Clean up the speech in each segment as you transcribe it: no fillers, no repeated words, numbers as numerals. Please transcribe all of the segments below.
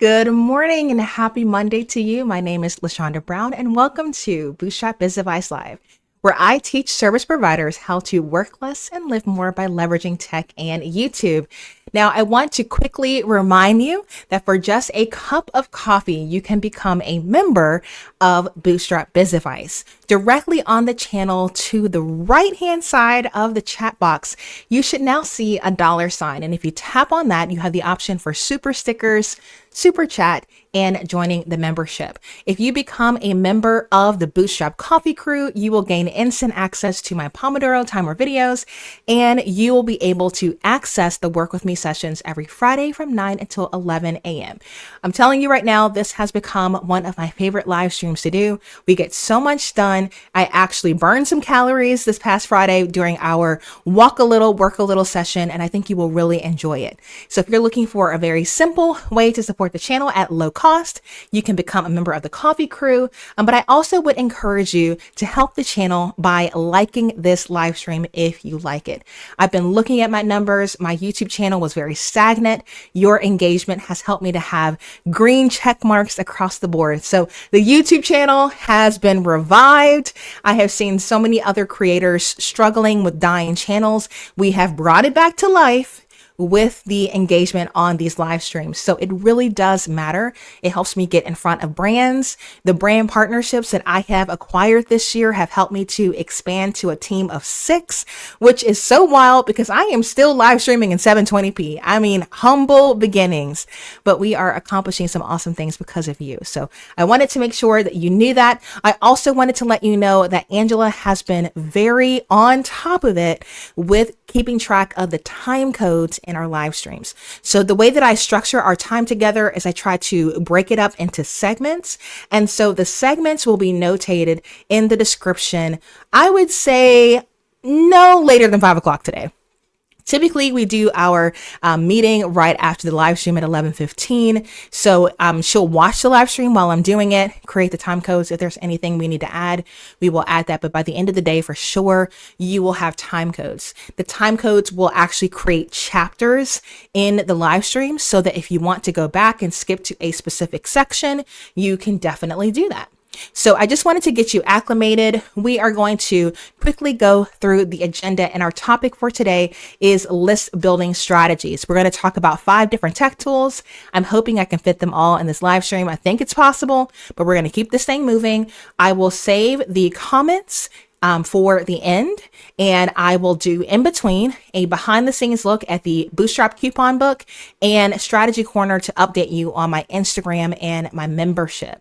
Good morning and happy Monday to you. My name is LaShonda Brown and welcome to Bootstrap Biz Advice Live, where I teach service providers how to work less and live more by leveraging tech and YouTube. Now, I want to quickly remind you that for just a cup of coffee, you can become a member of Bootstrap Biz Advice. Directly on the channel to the right-hand side of the chat box, you should now see a $sign. And if you tap on that, you have the option for super stickers, super chat, and joining the membership. If you become a member of the Bootstrap Coffee Crew, you will gain instant access to my Pomodoro timer videos, and you will be able to access the Work With Me sessions every Friday from 9 until 11 a.m. I'm telling you right now, this has become one of my favorite live streams to do. We get so much done. I actually burned some calories this past Friday during our walk a little, work a little session, and I think you will really enjoy it. So if you're looking for a very simple way to support the channel at low cost, you can become a member of the Coffee Crew. But I also would encourage you to help the channel by liking this live stream if you like it. I've been looking at my numbers. My YouTube channel was very stagnant. Your engagement has helped me to have green check marks across the board. So the YouTube channel has been revived. I have seen so many other creators struggling with dying channels. We have brought it back to life with the engagement on these live streams. So it really does matter. It helps me get in front of brands. The brand partnerships that I have acquired this year have helped me to expand to a team of 6, which is so wild because I am still live streaming in 720p. I mean, humble beginnings, but we are accomplishing some awesome things because of you. So I wanted to make sure that you knew that. I also wanted to let you know that Angela has been very on top of it with keeping track of the time codes in our live streams. So the way that I structure our time together is I try to break it up into segments. And so the segments will be notated in the description. I would say no later than 5 o'clock today. Typically, we do our meeting right after the live stream at 11:15. So she'll watch the live stream while I'm doing it, create the time codes. If there's anything we need to add, we will add that. But by the end of the day, for sure, you will have time codes. The time codes will actually create chapters in the live stream so that if you want to go back and skip to a specific section, you can definitely do that. So I just wanted to get you acclimated. We are going to quickly go through the agenda, and our topic for today is list building strategies. We're going to talk about 5 different tech tools. I'm hoping I can fit them all in this live stream. I think it's possible, but we're going to keep this thing moving. I will save the comments for the end, and I will do in between a behind the scenes look at the Bootstrap coupon book and strategy corner to update you on my Instagram and my membership.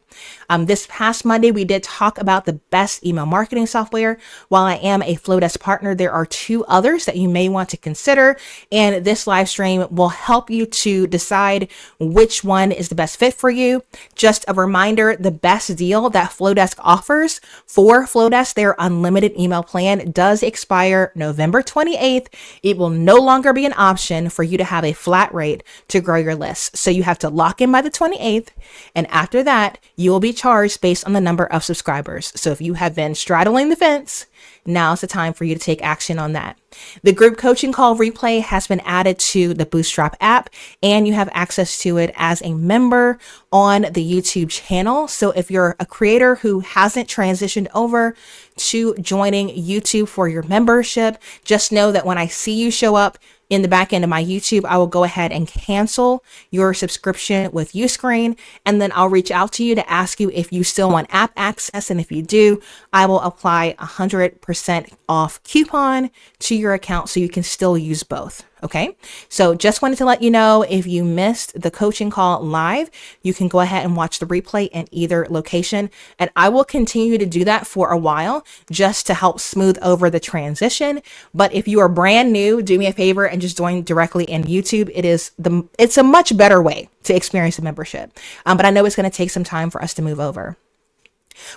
This past Monday, we did talk about the best email marketing software. While I am a Flowdesk partner, there are 2 others that you may want to consider, and this live stream will help you to decide which one is the best fit for you. Just a reminder, the best deal that Flowdesk offers for Flowdesk, their unlimited email plan, does expire November 28th. It will no longer be an option for you to have a flat rate to grow your list. So you have to lock in by the 28th, and after that, you will be charged based on the number of subscribers. So if you have been straddling the fence, now's the time for you to take action on that. The group coaching call replay has been added to the Bootstrap app, and you have access to it as a member on the YouTube channel. So if you're a creator who hasn't transitioned over to joining YouTube for your membership, just know that when I see you show up in the back end of my YouTube, I will go ahead and cancel your subscription with Uscreen, and then I'll reach out to you to ask you if you still want app access. And if you do, I will apply 100% off coupon to your account so you can still use both. Okay, so just wanted to let you know, if you missed the coaching call live, you can go ahead and watch the replay in either location. And I will continue to do that for a while just to help smooth over the transition. But if you are brand new, do me a favor and just join directly in YouTube. It's a much better way to experience the membership. But I know it's going to take some time for us to move over.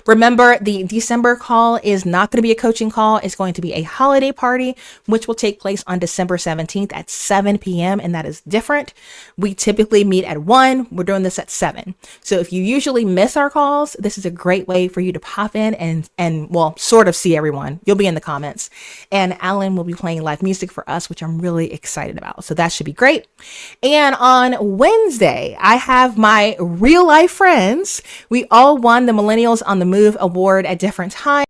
Remember, the December call is not going to be a coaching call. It's going to be a holiday party, which will take place on December 17th at 7 p.m. And that is different. We typically meet at 1. We're doing this at 7. So if you usually miss our calls, this is a great way for you to pop in and well, sort of see everyone. You'll be in the comments. And Alan will be playing live music for us, which I'm really excited about. So that should be great. And on Wednesday, I have my real life friends. We all won the Millennials on the Move award at different times.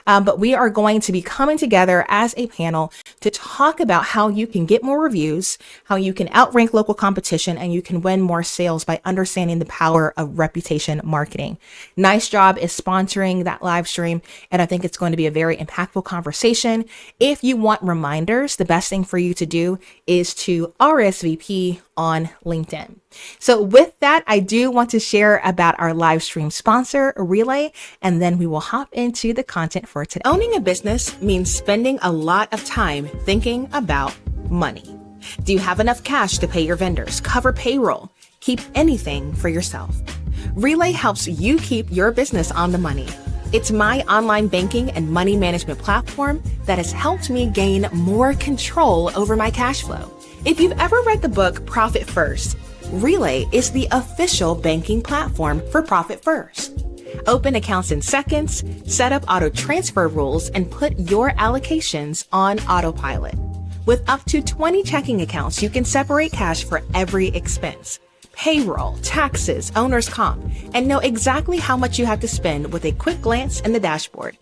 But we are going to be coming together as a panel to talk about how you can get more reviews, how you can outrank local competition, and you can win more sales by understanding the power of reputation marketing. Nice Job is sponsoring that live stream, and I think it's going to be a very impactful conversation. If you want reminders, the best thing for you to do is to RSVP on LinkedIn. So with that, I do want to share about our live stream sponsor, Relay, and then we will hop into the content for today. Owning a business means spending a lot of time thinking about money. Do you have enough cash to pay your vendors, cover payroll, keep anything for yourself? Relay helps you keep your business on the money. It's my online banking and money management platform that has helped me gain more control over my cash flow. If you've ever read the book Profit First, Relay is the official banking platform for Profit First. Open accounts in seconds, set up auto transfer rules, and put your allocations on autopilot. With up to 20 checking accounts, you can separate cash for every expense, payroll, taxes, owner's comp, and know exactly how much you have to spend with a quick glance in the dashboard.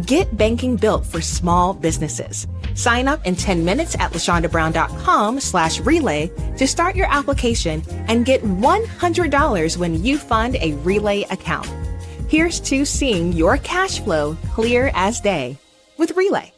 Get banking built for small businesses. Sign up in 10 minutes at lashondabrown.com/relay to start your application and get $100 when you fund a Relay account. Here's to seeing your cash flow clear as day with Relay.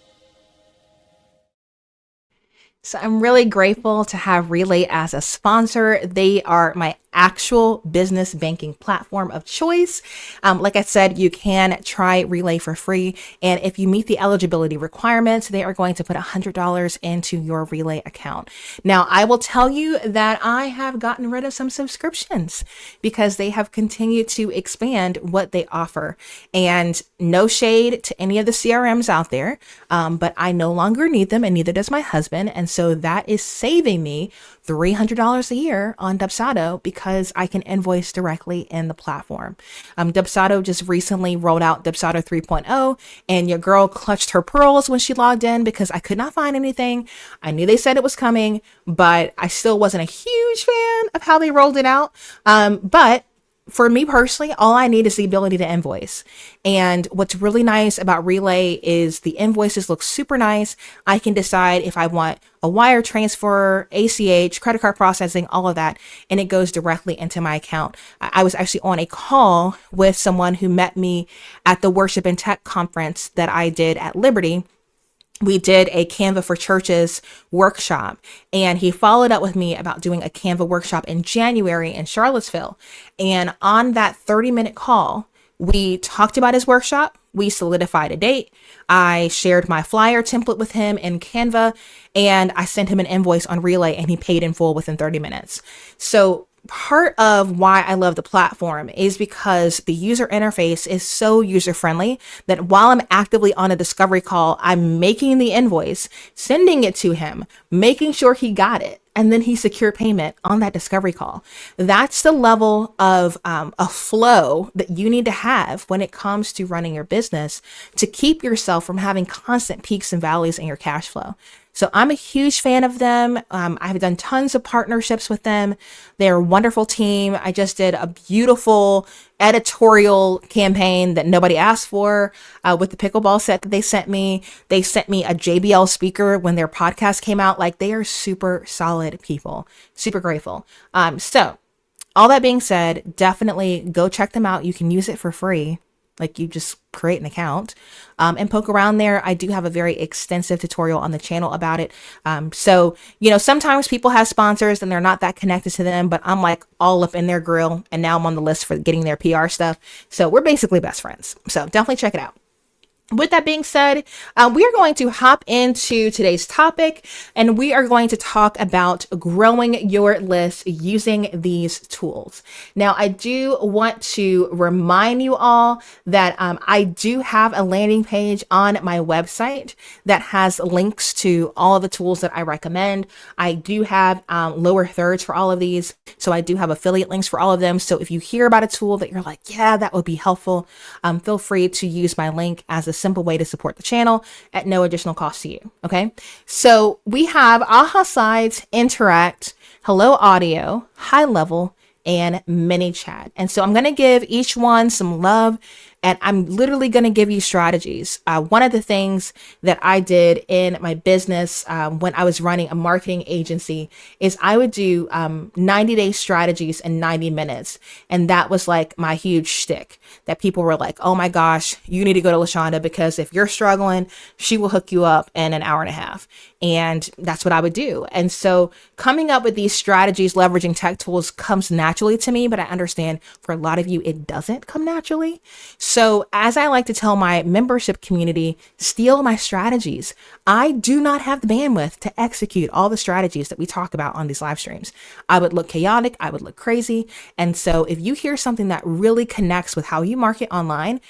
So I'm really grateful to have Relay as a sponsor. They are my actual business banking platform of choice. Like I said, you can try Relay for free. And if you meet the eligibility requirements, they are going to put $100 into your Relay account. Now, I will tell you that I have gotten rid of some subscriptions because they have continued to expand what they offer. And no shade to any of the CRMs out there, but I no longer need them, and neither does my husband. And so that is saving me $300 a year on Dubsado because I can invoice directly in the platform. Dubsado just recently rolled out Dubsado 3.0, and your girl clutched her pearls when she logged in because I could not find anything. I knew they said it was coming, but I still wasn't a huge fan of how they rolled it out. But for me personally, all I need is the ability to invoice. And what's really nice about Relay is the invoices look super nice. I can decide if I want a wire transfer, ACH, credit card processing, all of that, and it goes directly into my account. I was actually on a call with someone who met me at the Worship and Tech conference that I did at Liberty. We did a Canva for Churches workshop, and he followed up with me about doing a Canva workshop in January in Charlottesville. And on that 30-minute call, we talked about his workshop. We solidified a date. I shared my flyer template with him in Canva, and I sent him an invoice on Relay, and he paid in full within 30 minutes. So part of why I love the platform is because the user interface is so user friendly that while I'm actively on a discovery call, I'm making the invoice, sending it to him, making sure he got it, and then he secured payment on that discovery call. That's the level of a flow that you need to have when it comes to running your business to keep yourself from having constant peaks and valleys in your cash flow. So I'm a huge fan of them. I've done tons of partnerships with them. They're a wonderful team. I just did a beautiful editorial campaign that nobody asked for with the pickleball set that they sent me. They sent me a JBL speaker when their podcast came out. Like, they are super solid people. Super grateful. So all that being said, definitely go check them out. You can use it for free. Like, you just create an account and poke around there. I do have a very extensive tutorial on the channel about it. So, sometimes people have sponsors and they're not that connected to them, but I'm like all up in their grill, and now I'm on the list for getting their PR stuff. So we're basically best friends. So definitely check it out. With that being said, we are going to hop into today's topic, and we are going to talk about growing your list using these tools. Now, I do want to remind you all that I do have a landing page on my website that has links to all of the tools that I recommend. I do have lower thirds for all of these, so I do have affiliate links for all of them. So if you hear about a tool that you're like, yeah, that would be helpful, feel free to use my link as a simple way to support the channel at no additional cost to you. Okay. So we have Aha Sites, Interact, Hello Audio, HighLevel, and ManyChat. And so I'm going to give each one some love, and I'm literally going to give you strategies. One of the things that I did in my business when I was running a marketing agency is I would do 90-day strategies in 90 minutes. And that was like my huge shtick, that people were like, oh my gosh, you need to go to LaShonda, because if you're struggling, she will hook you up in an hour and a half. And that's what I would do. And so coming up with these strategies, leveraging tech tools, comes naturally to me, but I understand for a lot of you, it doesn't come naturally. So as I like to tell my membership community, steal my strategies. I do not have the bandwidth to execute all the strategies that we talk about on these live streams. I would look chaotic. I would look crazy. And so if you hear something that really connects with how you market online,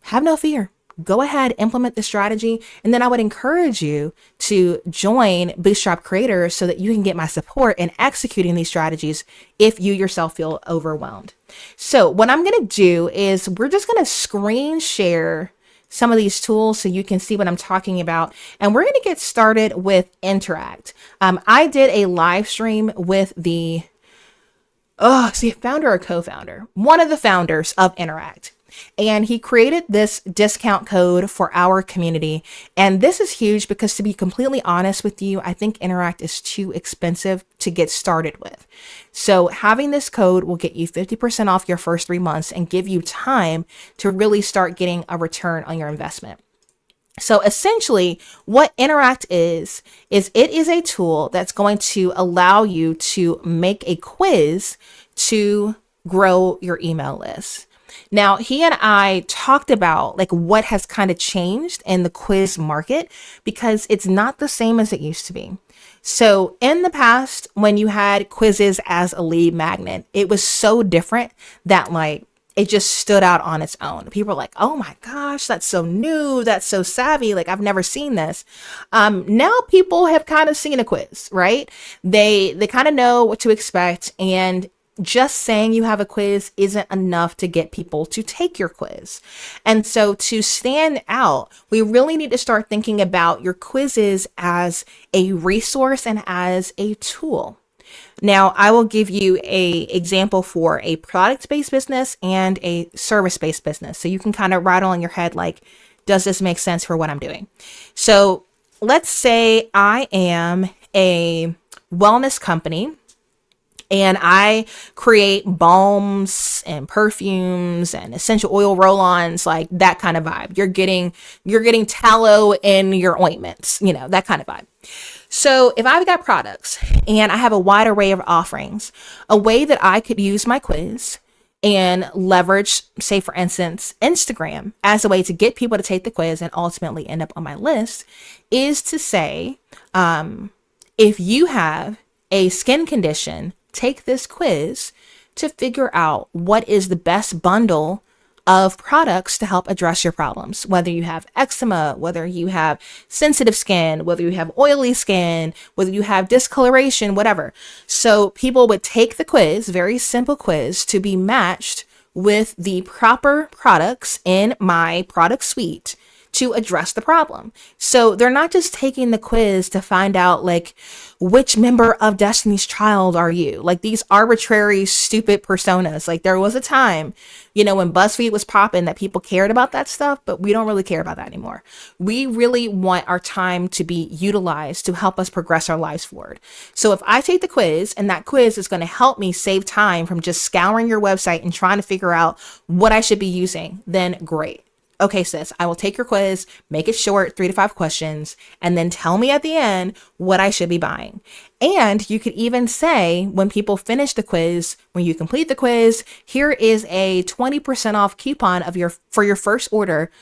have no fear. Go ahead, implement the strategy. And then I would encourage you to join Bootstrap Creators so that you can get my support in executing these strategies if you yourself feel overwhelmed. So what I'm going to do is we're just going to screen share some of these tools so you can see what I'm talking about. And we're going to get started with Interact. I did a live stream with the founder or co-founder, one of the founders of Interact. And he created this discount code for our community. And this is huge because, to be completely honest with you, I think Interact is too expensive to get started with. So having this code will get you 50% off your first 3 months and give you time to really start getting a return on your investment. So essentially what Interact is it is a tool that's going to allow you to make a quiz to grow your email list. Now, he and I talked about like what has kind of changed in the quiz market, because it's not the same as it used to be. So in the past, when you had quizzes as a lead magnet, it was so different that like it just stood out on its own. People were like, oh my gosh, that's so new. That's so savvy. Like, I've never seen this. Now people have kind of seen a quiz, right? They kind of know what to expect, and just saying you have a quiz isn't enough to get people to take your quiz. And so to stand out, we really need to start thinking about your quizzes as a resource and as a tool. Now, I will give you an example for a product-based business and a service-based business. So you can kind of rattle in your head, like, does this make sense for what I'm doing? So let's say I am a wellness company, and I create balms and perfumes and essential oil roll-ons, like that kind of vibe. You're getting tallow in your ointments, that kind of vibe. So if I've got products and I have a wide array of offerings, a way that I could use my quiz and leverage, say for instance, Instagram as a way to get people to take the quiz and ultimately end up on my list, is to say, if you have a skin condition, take this quiz to figure out what is the best bundle of products to help address your problems. Whether you have eczema, whether you have sensitive skin, whether you have oily skin, whether you have discoloration, whatever. So people would take the quiz, very simple quiz, to be matched with the proper products in my product suite to address the problem. So they're not just taking the quiz to find out like which member of Destiny's Child are you, like these arbitrary, stupid personas. Like there was a time, when BuzzFeed was popping, that people cared about that stuff, but we don't really care about that anymore. We really want our time to be utilized to help us progress our lives forward. So if I take the quiz and that quiz is going to help me save time from just scouring your website and trying to figure out what I should be using, then great. Okay, sis, I will take your quiz, make it short, 3 to 5 questions, and then tell me at the end what I should be buying. And you could even say, when people finish the quiz, when you complete the quiz, here is a 20% off coupon for your first order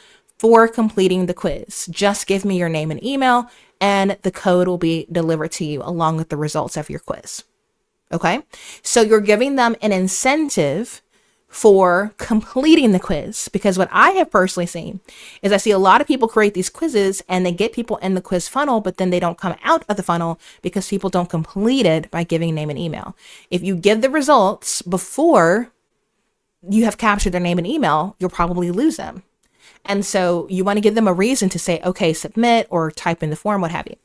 for completing the quiz. Just give me your name and email, and the code will be delivered to you along with the results of your quiz. Okay, so you're giving them an incentive for completing the quiz, because what I have personally seen is I see a lot of people create these quizzes and they get people in the quiz funnel, but then they don't come out of the funnel because people don't complete it by giving name and email. If you give the results before you have captured their name and email, you'll probably lose them. And so you want to give them a reason to say, okay, submit, or type in the form, what have you.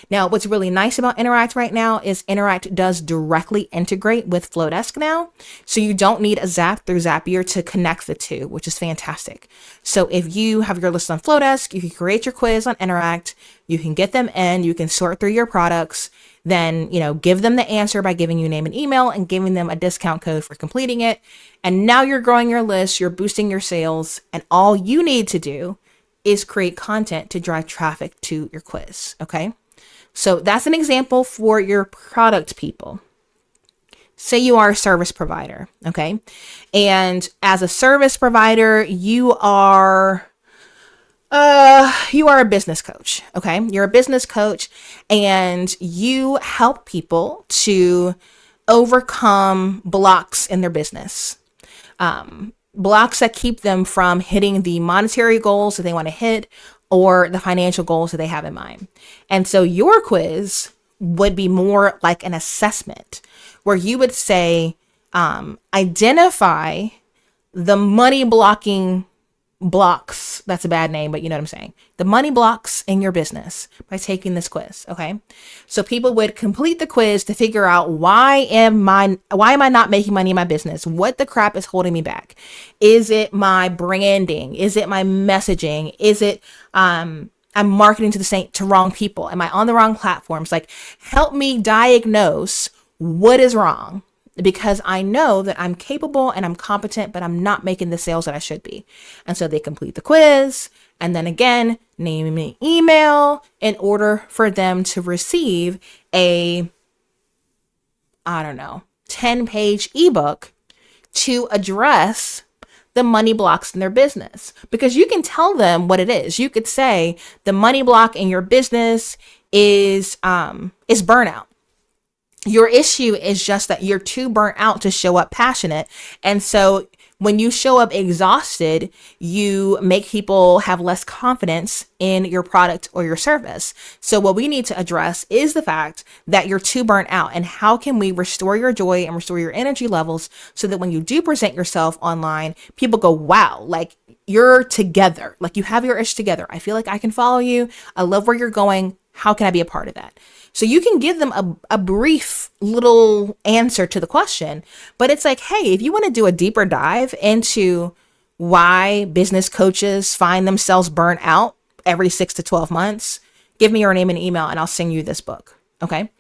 Now, what's really nice about Interact right now is Interact does directly integrate with Flowdesk now. So you don't need a Zap through Zapier to connect the two, which is fantastic. So if you have your list on Flowdesk, you can create your quiz on Interact, you can get them in, you can sort through your products, then, give them the answer by giving you name and email and giving them a discount code for completing it. And now you're growing your list, you're boosting your sales, and all you need to do is create content to drive traffic to your quiz. Okay. So that's an example for your product people. Say you are a service provider. Okay. And as a service provider, you are a business coach. Okay. You're a business coach and you help people to overcome blocks in their business. Blocks that keep them from hitting the monetary goals that they want to hit or the financial goals that they have in mind. And so your quiz would be more like an assessment where you would say, identify the money blocking blocks. That's a bad name, but you know what I'm saying. The money blocks in your business by taking this quiz. Okay. So people would complete the quiz to figure out why am I not making money in my business? What the crap is holding me back? Is it my branding? Is it my messaging? Is it, I'm marketing to wrong people? Am I on the wrong platforms? Like, help me diagnose what is wrong, because I know that I'm capable and I'm competent, but I'm not making the sales that I should be. And so they complete the quiz and then again, name and email in order for them to receive a, 10-page ebook to address the money blocks in their business. Because you can tell them what it is. You could say the money block in your business is burnout. Your issue is just that you're too burnt out to show up passionate. And so when you show up exhausted, you make people have less confidence in your product or your service. So what we need to address is the fact that you're too burnt out, and how can we restore your joy and restore your energy levels so that when you do present yourself online, people go, wow, like you're together, like you have your ish together. I feel like I can follow you. I love where you're going. How can I be a part of that? So you can give them a brief little answer to the question, but it's like, hey, if you want to do a deeper dive into why business coaches find themselves burnt out every 6 to 12 months, give me your name and email and I'll send you this book. Okay.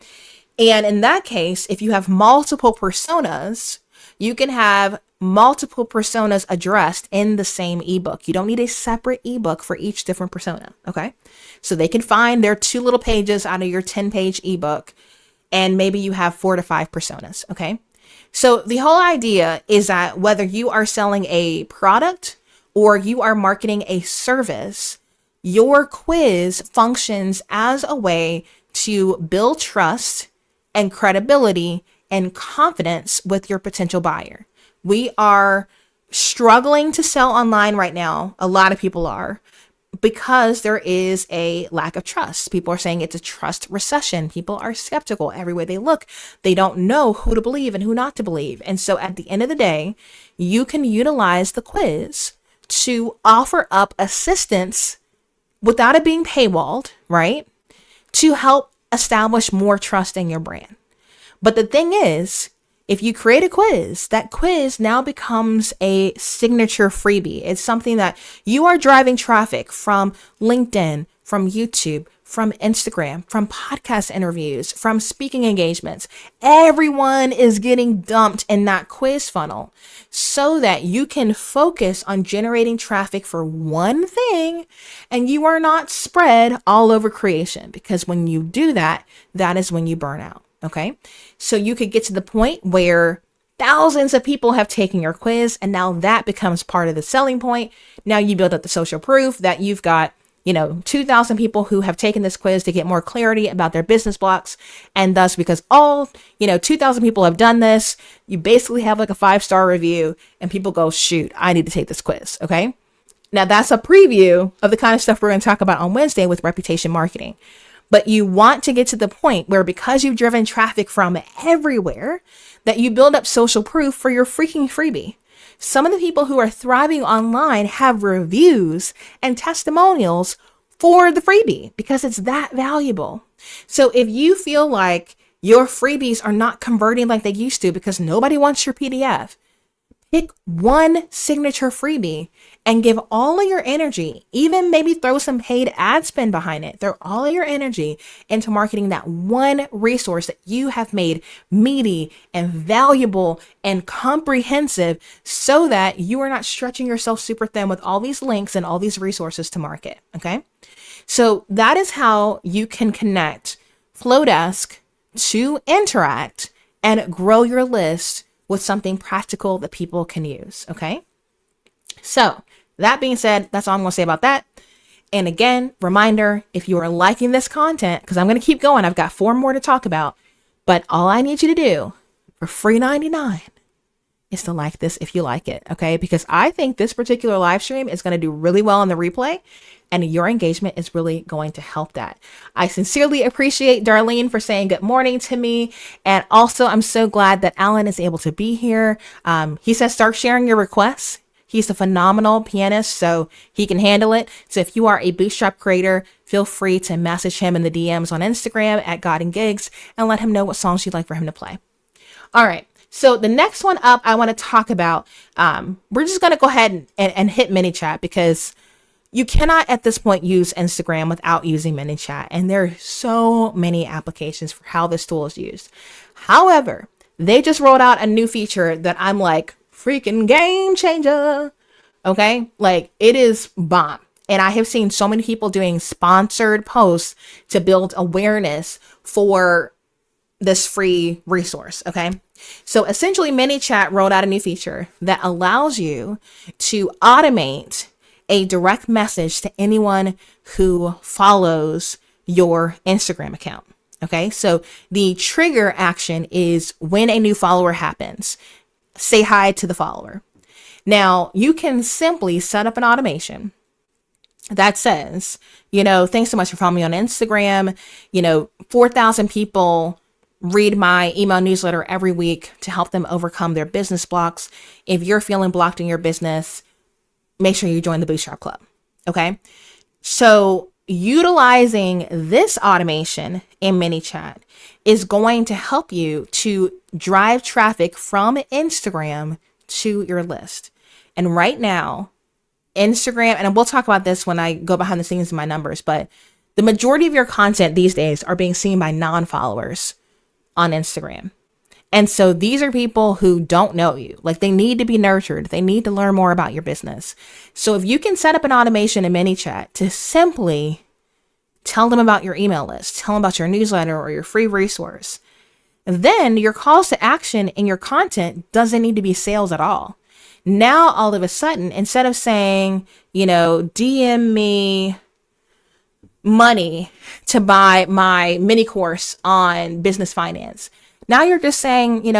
And in that case, if you have multiple personas, you can have multiple personas addressed in the same ebook. You don't need a separate ebook for each different persona. Okay. So they can find their 2 little pages out of your 10-page ebook, and maybe you have 4 to 5 personas. Okay. So the whole idea is that whether you are selling a product or you are marketing a service, your quiz functions as a way to build trust and credibility and confidence with your potential buyer. We are struggling to sell online right now. A lot of people are, because there is a lack of trust. People are saying it's a trust recession. People are skeptical everywhere they look. They don't know who to believe and who not to believe. And so at the end of the day, you can utilize the quiz to offer up assistance without it being paywalled, right? To help establish more trust in your brand. But the thing is, if you create a quiz, that quiz now becomes a signature freebie. It's something that you are driving traffic from LinkedIn, from YouTube, from Instagram, from podcast interviews, from speaking engagements. Everyone is getting dumped in that quiz funnel so that you can focus on generating traffic for one thing and you are not spread all over creation. Because when you do that, that is when you burn out. Okay. So you could get to the point where Thousands of people have taken your quiz, and now that becomes part of the selling point. Now you build up the social proof that you've got, 2,000 people who have taken this quiz to get more clarity about their business blocks. And thus, because all, 2,000 people have done this, you basically have like a 5-star review and people go, shoot, I need to take this quiz. Okay. Now that's a preview of the kind of stuff we're going to talk about on Wednesday with reputation marketing. But you want to get to the point where, because you've driven traffic from everywhere, that you build up social proof for your freaking freebie. Some of the people who are thriving online have reviews and testimonials for the freebie because it's that valuable. So if you feel like your freebies are not converting like they used to because nobody wants your PDF, pick one signature freebie and give all of your energy, even maybe throw some paid ad spend behind it. Throw all of your energy into marketing that one resource that you have made meaty and valuable and comprehensive, so that you are not stretching yourself super thin with all these links and all these resources to market. Okay. So that is how you can connect Flowdesk to Interact and grow your list with something practical that people can use. Okay. So that being said, that's all I'm going to say about that. And again, reminder, if you are liking this content, because I'm going to keep going, I've got 4 more to talk about, but all I need you to do for free 99 is to like this if you like it. Okay. Because I think this particular live stream is going to do really well on the replay, and your engagement is really going to help that. I sincerely appreciate Darlene for saying good morning to me. And also, I'm so glad that Alan is able to be here. He says, start sharing your requests. He's a phenomenal pianist, so he can handle it. So if you are a Bootstrap creator, feel free to message him in the DMs on Instagram at God and Gigs and let him know what songs you'd like for him to play. All right. So the next one up, I want to talk about, we're just going to go ahead and hit ManyChat, because you cannot at this point use Instagram without using ManyChat. And there are so many applications for how this tool is used. However, they just rolled out a new feature that I'm like, freaking game changer. Okay. Like, it is bomb. And I have seen so many people doing sponsored posts to build awareness for this free resource. Okay. So essentially, ManyChat rolled out a new feature that allows you to automate a direct message to anyone who follows your Instagram account. Okay. So the trigger action is when a new follower happens, say hi to the follower. Now you can simply set up an automation that says, thanks so much for following me on Instagram. 4,000 people read my email newsletter every week to help them overcome their business blocks. If you're feeling blocked in your business, make sure you join the Bootstrap Club. Okay. So utilizing this automation in ManyChat is going to help you to drive traffic from Instagram to your list. And right now, Instagram, and we'll talk about this when I go behind the scenes in my numbers, but the majority of your content these days are being seen by non-followers on Instagram. And so these are people who don't know you. Like, they need to be nurtured. They need to learn more about your business. So if you can set up an automation in ManyChat to simply tell them about your email list, tell them about your newsletter or your free resource, then your calls to action in your content doesn't need to be sales at all. Now, all of a sudden, instead of saying, DM me money to buy my mini course on business finance, now you're just saying,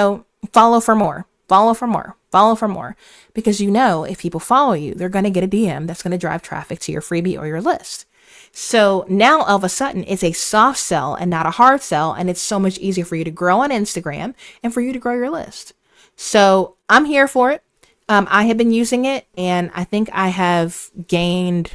follow for more, follow for more, follow for more. Because if people follow you, they're going to get a DM that's going to drive traffic to your freebie or your list. So now all of a sudden it's a soft sell and not a hard sell. And it's so much easier for you to grow on Instagram and for you to grow your list. So I'm here for it. I have been using it, and I think I have gained,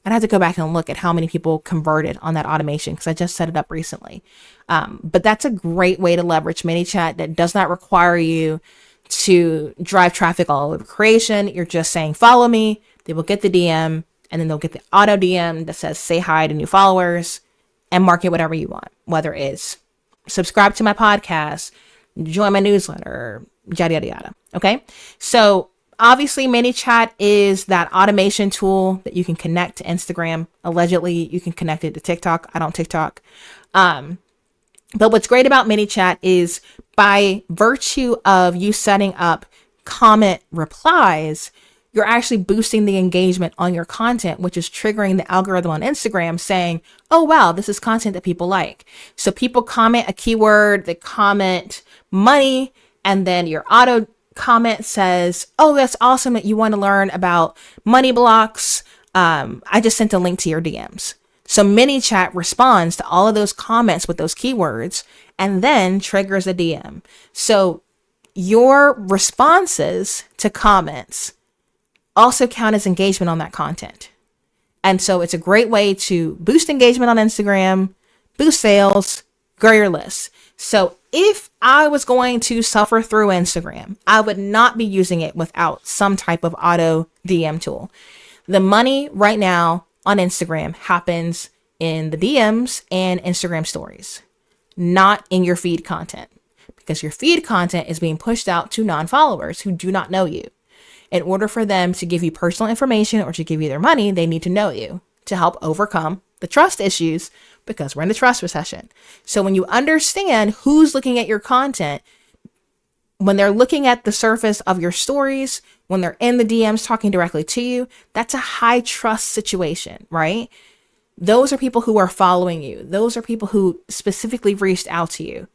I'd have to go back and look at how many people converted on that automation, because I just set it up recently. But that's a great way to leverage ManyChat that does not require you to drive traffic all over creation. You're just saying, follow me. They will get the DM, and then they'll get the auto DM that says, say hi to new followers, and market whatever you want, whether it's subscribe to my podcast, join my newsletter, yada, yada, yada. Okay. So obviously ManyChat is that automation tool that you can connect to Instagram. Allegedly, you can connect it to TikTok. I don't TikTok. But what's great about ManyChat is by virtue of you setting up comment replies, you're actually boosting the engagement on your content, which is triggering the algorithm on Instagram saying, oh, wow, this is content that people like. So people comment a keyword, they comment money, and then your auto comment says, oh, that's awesome that you want to learn about money blocks. I just sent a link to your DMs. So ManyChat responds to all of those comments with those keywords and then triggers a DM. So your responses to comments also count as engagement on that content. And so it's a great way to boost engagement on Instagram, boost sales, grow your list. So if I was going to suffer through Instagram, I would not be using it without some type of auto DM tool. The money right now on Instagram happens in the DMs and Instagram stories, not in your feed content, because your feed content is being pushed out to non-followers who do not know you. In order for them to give you personal information or to give you their money, they need to know you to help overcome the trust issues, because we're in the trust recession. So when you understand who's looking at your content, when they're looking at the surface of your stories, when they're in the DMs talking directly to you, that's a high trust situation, right? Those are people who are following you. Those are people who specifically reached out to you.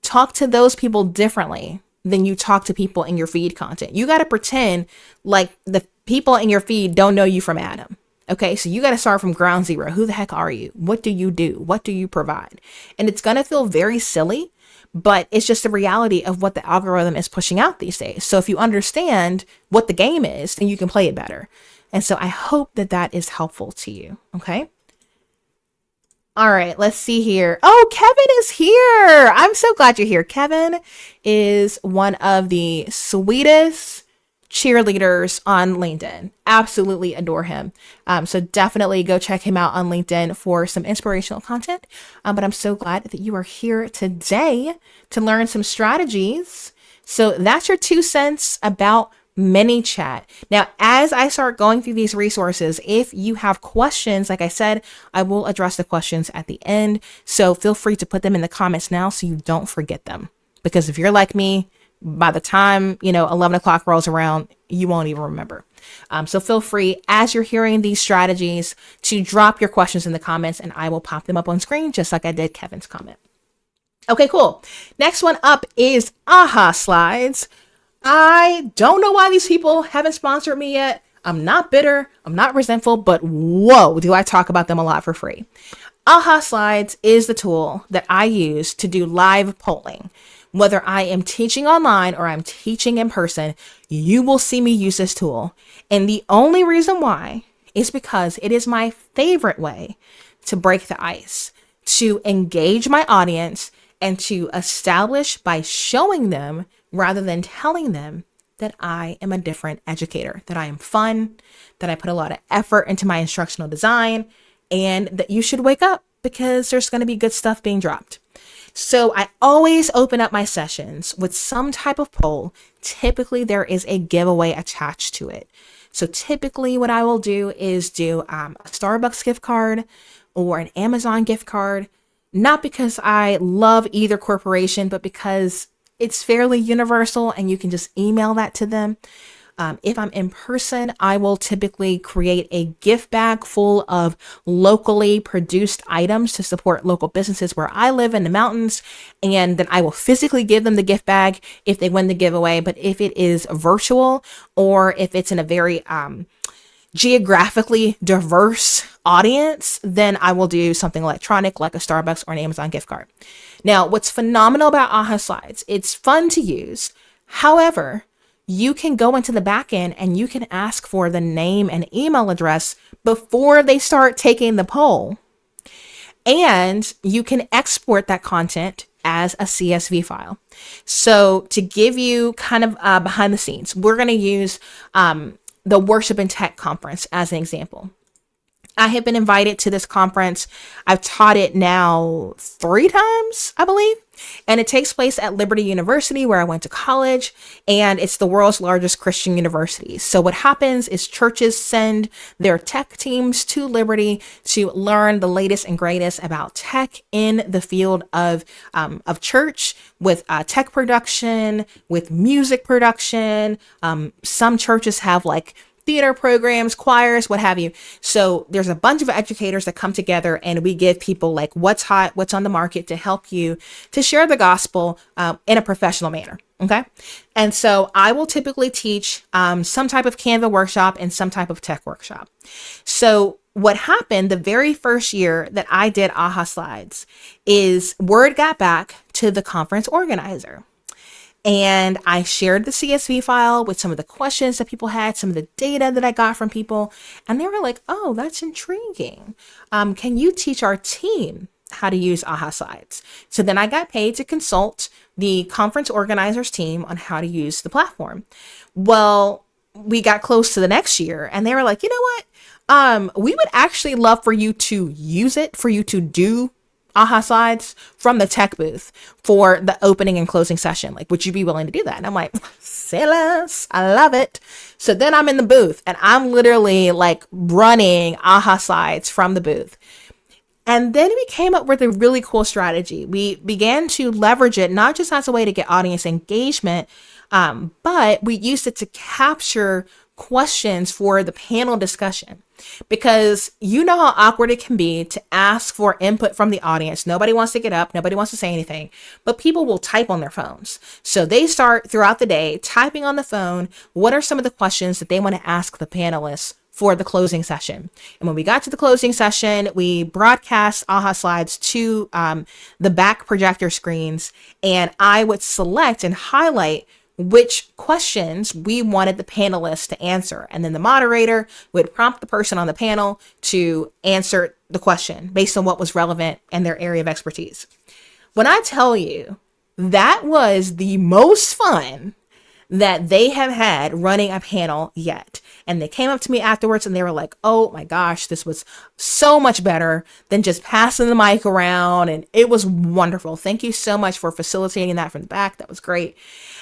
Talk to those people differently than you talk to people in your feed content. You got to pretend like the people in your feed don't know you from Adam. Okay, so you got to start from ground zero. Who the heck are you? What do you do? What do you provide? And it's going to feel very silly, but it's just the reality of what the algorithm is pushing out these days. So if you understand what the game is, then you can play it better. And so I hope that that is helpful to you. Okay. All right, let's see here. Oh, Kevin is here. I'm so glad you're here. Kevin is one of the sweetest cheerleaders on LinkedIn. Absolutely adore him. So definitely go check him out on LinkedIn for some inspirational content. But I'm so glad that you are here today to learn some strategies. So that's your 2 cents about ManyChat. Now, as I start going through these resources, if you have questions, like I said, I will address the questions at the end. So feel free to put them in the comments now so you don't forget them. Because if you're like me, by the time, 11 o'clock rolls around, you won't even remember. So feel free, as you're hearing these strategies, to drop your questions in the comments and I will pop them up on screen just like I did Kevin's comment. Okay, cool. Next one up is AHA Slides. I don't know why these people haven't sponsored me yet. I'm not bitter. I'm not resentful, but whoa, do I talk about them a lot for free. AHA Slides is the tool that I use to do live polling. Whether I am teaching online or I'm teaching in person, you will see me use this tool. And the only reason why is because it is my favorite way to break the ice, to engage my audience, and to establish by showing them rather than telling them that I am a different educator, that I am fun, that I put a lot of effort into my instructional design, and that you should wake up because there's going to be good stuff being dropped. So I always open up my sessions with some type of poll. Typically, there is a giveaway attached to it. So typically what I will do is do a Starbucks gift card or an Amazon gift card, not because I love either corporation, but because it's fairly universal and you can just email that to them. If I'm in person, I will typically create a gift bag full of locally produced items to support local businesses where I live in the mountains. And then I will physically give them the gift bag if they win the giveaway. But if it is virtual or if it's in a very geographically diverse audience, then I will do something electronic like a Starbucks or an Amazon gift card. Now, what's phenomenal about AHA Slides, it's fun to use. However, you can go into the back end and you can ask for the name and email address before they start taking the poll. And you can export that content as a CSV file. So to give you kind of behind the scenes, we're going to use the Worship and Tech Conference as an example. I have been invited to this conference. I've taught it now 3 times, I believe. And it takes place at Liberty University, where I went to college, and it's the world's largest Christian university. So what happens is churches send their tech teams to Liberty to learn the latest and greatest about tech in the field of church, with tech production, with music production. Some churches have like theater programs, choirs, what have you. So there's a bunch of educators that come together, and we give people like what's hot, what's on the market to help you to share the gospel in a professional manner. Okay. And so I will typically teach some type of Canva workshop and some type of tech workshop. So what happened the very first year that I did AHA Slides is word got back to the conference organizer. And I shared the CSV file with some of the questions that people had, some of the data that I got from people. And they were like, oh, that's intriguing. Can you teach our team how to use AHA Slides? So then I got paid to consult the conference organizers team on how to use the platform. Well, we got close to the next year, and they were like, you know what? We would actually love for you to use it, for you to do AHA Slides from the tech booth for the opening and closing session. Like, would you be willing to do that? And I'm like, say less, I love it. So then I'm in the booth, and I'm literally like running AHA Slides from the booth. And then we came up with a really cool strategy. We began to leverage it, not just as a way to get audience engagement, but we used it to capture questions for the panel discussion. Because you know how awkward it can be to ask for input from the audience. Nobody wants to get up. Nobody wants to say anything, but people will type on their phones. So they start throughout the day typing on the phone. What are some of the questions that they want to ask the panelists for the closing session? And when we got to the closing session, we broadcast AHA Slides to the back projector screens, and I would select and highlight which questions we wanted the panelists to answer. And then the moderator would prompt the person on the panel to answer the question based on what was relevant and their area of expertise. When I tell you that was the most fun that they have had running a panel yet. And they came up to me afterwards and they were like, oh my gosh, this was so much better than just passing the mic around. And it was wonderful. Thank you so much for facilitating that from the back. That was great.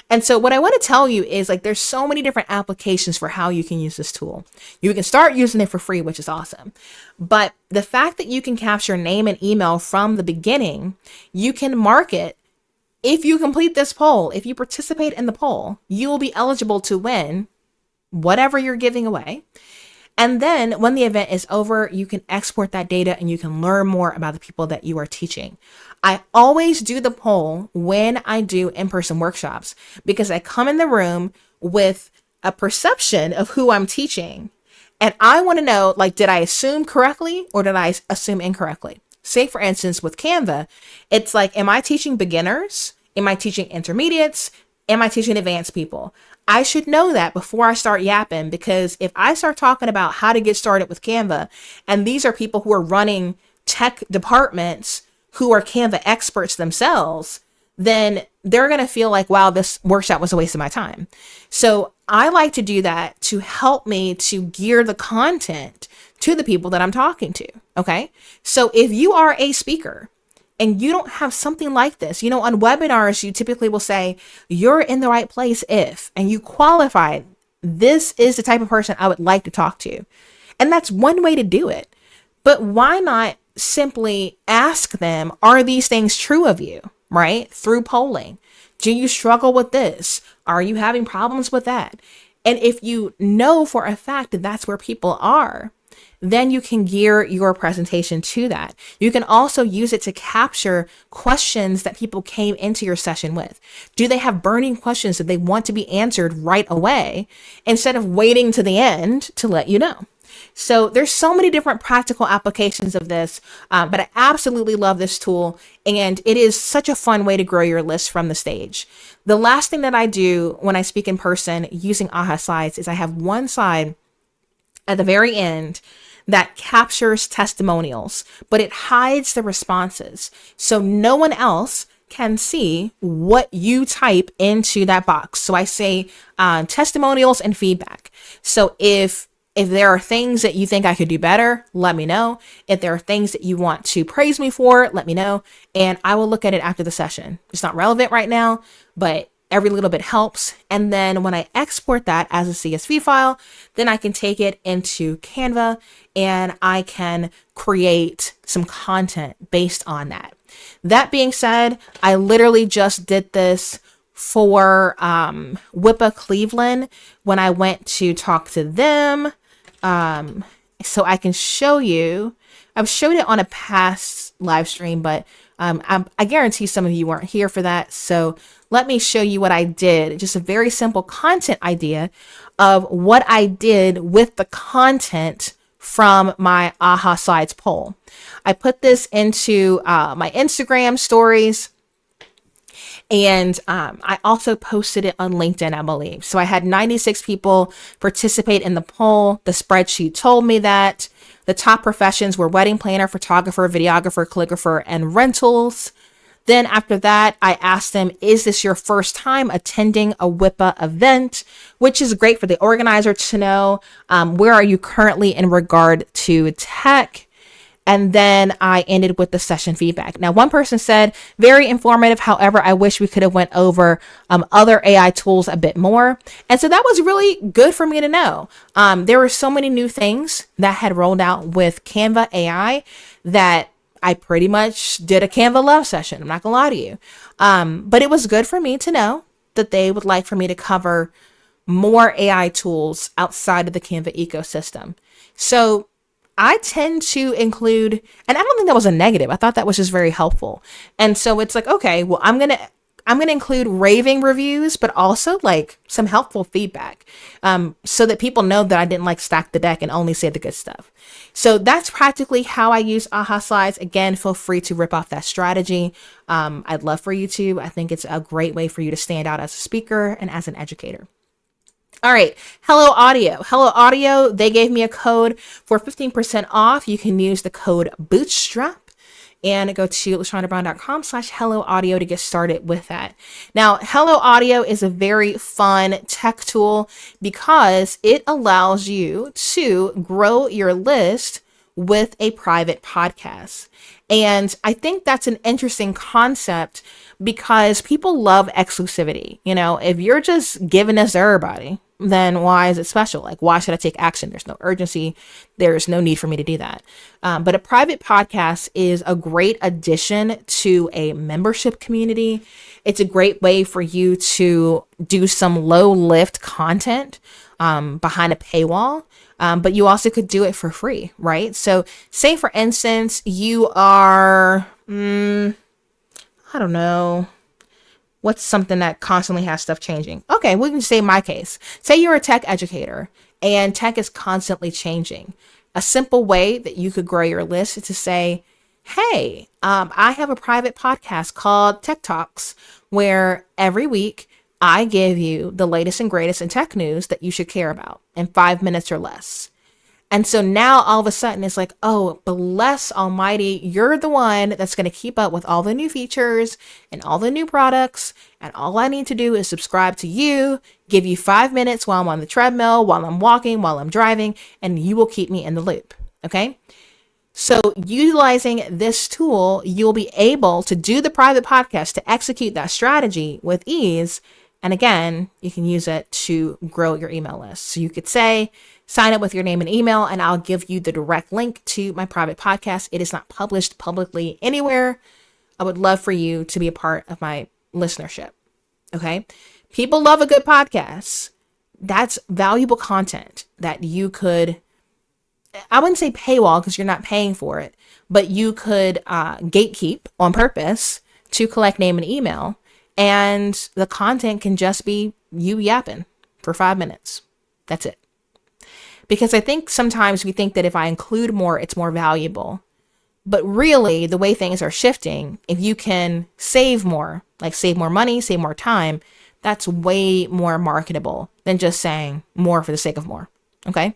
And so what I want to tell you is, like, there's so many different applications for how you can use this tool. You can start using it for free, which is awesome. But the fact that you can capture name and email from the beginning, you can market. If you complete this poll, if you participate in the poll, you will be eligible to win whatever you're giving away. And then when the event is over, you can export that data and you can learn more about the people that you are teaching. I always do the poll when I do in-person workshops, because I come in the room with a perception of who I'm teaching. And I want to know, like, did I assume correctly or did I assume incorrectly? Say, for instance, with Canva, it's like, am I teaching beginners? Am I teaching intermediates? Am I teaching advanced people? I should know that before I start yapping, because if I start talking about how to get started with Canva, and these are people who are running tech departments who are Canva experts themselves, then they're going to feel like, wow, this workshop was a waste of my time. So I like to do that to help me to gear the content to the people that I'm talking to. Okay. So if you are a speaker and you don't have something like this, you know, on webinars, you typically will say you're in the right place if, and you qualify, this is the type of person I would like to talk to. And that's one way to do it. But why not simply ask them, are these things true of you, right? Through polling. Do you struggle with this? Are you having problems with that? And if you know for a fact that that's where people are, then you can gear your presentation to that. You can also use it to capture questions that people came into your session with. Do they have burning questions that they want to be answered right away instead of waiting to the end to let you know? So there's so many different practical applications of this, but I absolutely love this tool, and it is such a fun way to grow your list from the stage. The last thing that I do when I speak in person using AHA Slides is I have one slide at the very end that captures testimonials, but it hides the responses. So no one else can see what you type into that box. So I say testimonials and feedback. So if If there are things that you think I could do better, let me know. If there are things that you want to praise me for, let me know. And I will look at it after the session. It's not relevant right now, but every little bit helps. And then when I export that as a CSV file, then I can take it into Canva and I can create some content based on that. That being said, I literally just did this for WIPA Cleveland when I went to talk to them. So I can show you. I've showed it on a past live stream, but I guarantee some of you weren't here for that. So let me show you what I did. Just a very simple content idea of what I did with the content from my AHA Slides poll. I put this into my Instagram stories. And I also posted it on LinkedIn, I believe. So I had 96 people participate in the poll. The spreadsheet told me that the top professions were wedding planner, photographer, videographer, calligrapher, and rentals. Then after that, I asked them, is this your first time attending a WIPA event? Which is great for the organizer to know. Where are you currently in regard to tech? And then I ended with the session feedback. Now, one person said, very informative. However, I wish we could have went over other AI tools a bit more. And so that was really good for me to know. There were so many new things that had rolled out with Canva AI that I pretty much did a Canva love session. I'm not gonna lie to you. But it was good for me to know that they would like for me to cover more AI tools outside of the Canva ecosystem. So I tend to include, and I don't think that was a negative. I thought that was just very helpful. And so it's like, okay, well, I'm going to include raving reviews, but also like some helpful feedback, so that people know that I didn't like stack the deck and only say the good stuff. So that's practically how I use AHA Slides. Again, feel free to rip off that strategy. I'd love for you to. I think it's a great way for you to stand out as a speaker and as an educator. All right. Hello Audio. Hello Audio. They gave me a code for 15% off. You can use the code Bootstrap and go to LashondaBrown.com/Hello Audio to get started with that. Now, Hello Audio is a very fun tech tool because it allows you to grow your list with a private podcast. And I think that's an interesting concept because people love exclusivity. You know, if you're just giving this to everybody, then why is it special? Like, why should I take action? There's no urgency. There's no need for me to do that. But a private podcast is a great addition to a membership community. It's a great way for you to do some low lift content behind a paywall. But you also could do it for free, right? So say, for instance, you are, I don't know, what's something that constantly has stuff changing? Okay, we can say my case. Say you're a tech educator and tech is constantly changing. A simple way that you could grow your list is to say, hey, I have a private podcast called Tech Talks where every week I give you the latest and greatest in tech news that you should care about in 5 minutes or less. And so now all of a sudden it's like, oh, bless almighty, you're the one that's going to keep up with all the new features and all the new products. And all I need to do is subscribe to you, give you 5 minutes while I'm on the treadmill, while I'm walking, while I'm driving, and you will keep me in the loop. Okay. So utilizing this tool, you'll be able to do the private podcast, to execute that strategy with ease. And again, you can use it to grow your email list. So you could say, sign up with your name and email, and I'll give you the direct link to my private podcast. It is not published publicly anywhere. I would love for you to be a part of my listenership. Okay. People love a good podcast. That's valuable content that you could, I wouldn't say paywall because you're not paying for it, but you could gatekeep on purpose to collect name and email. And the content can just be you yapping for 5 minutes. That's it. Because I think sometimes we think that if I include more, it's more valuable. But really, the way things are shifting, if you can save more, like save more money, save more time, that's way more marketable than just saying more for the sake of more. Okay.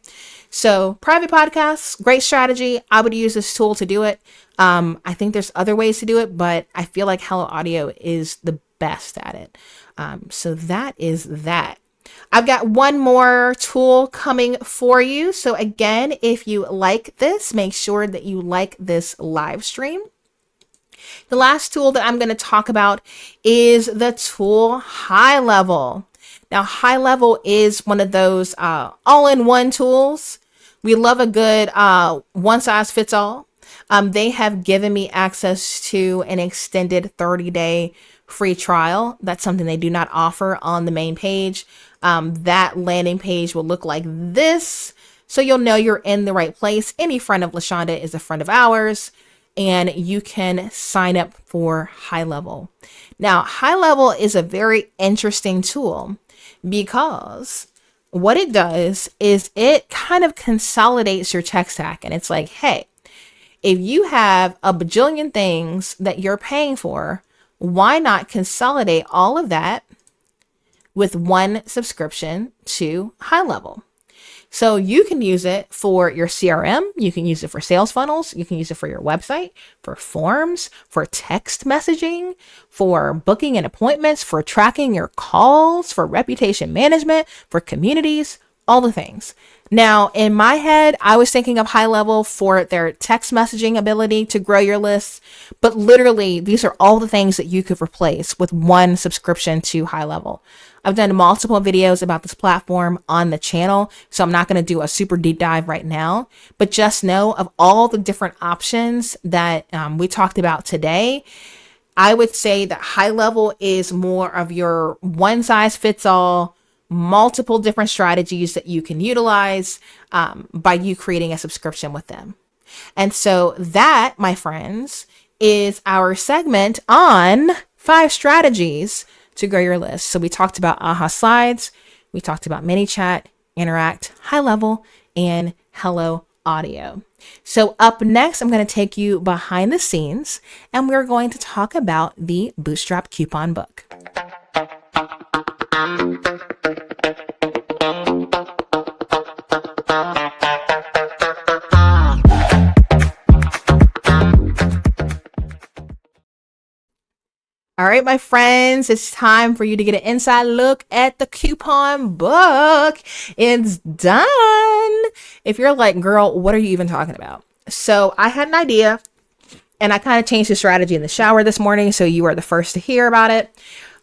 So private podcasts, great strategy. I would use this tool to do it. I think there's other ways to do it, but I feel like Hello Audio is the best at it. So that is that. I've got one more tool coming for you. So again, if you like this, make sure that you like this live stream. The last tool that I'm going to talk about is the tool HighLevel. Now, HighLevel is one of those all-in-one tools. We love a good one-size-fits-all. They have given me access to an extended 30-day free trial. That's something they do not offer on the main page. That landing page will look like this, so you'll know you're in the right place. Any friend of LaShonda is a friend of ours, and you can sign up for HighLevel. Now, HighLevel is a very interesting tool because what it does is it kind of consolidates your tech stack, and it's like, hey, if you have a bajillion things that you're paying for, why not consolidate all of that with one subscription to HighLevel? So you can use it for your CRM, you can use it for sales funnels, you can use it for your website, for forms, for text messaging, for booking and appointments, for tracking your calls, for reputation management, for communities, all the things. Now, in my head, I was thinking of HighLevel for their text messaging ability to grow your lists, but literally these are all the things that you could replace with one subscription to HighLevel. I've done multiple videos about this platform on the channel, so I'm not going to do a super deep dive right now, but just know of all the different options that we talked about today, I would say that HighLevel is more of your one size fits all, multiple different strategies that you can utilize by you creating a subscription with them. And so that, my friends, is our segment on 5 strategies to grow your list. So we talked about AHA Slides, we talked about ManyChat, Interact, HighLevel, and Hello Audio. So up next, I'm going to take you behind the scenes, and we're going to talk about the Bootstrap coupon book. All right, my friends, it's time for you to get an inside look at the coupon book. It's done. If you're like, girl, what are you even talking about? So I had an idea and I kind of changed the strategy in the shower this morning. So you are the first to hear about it.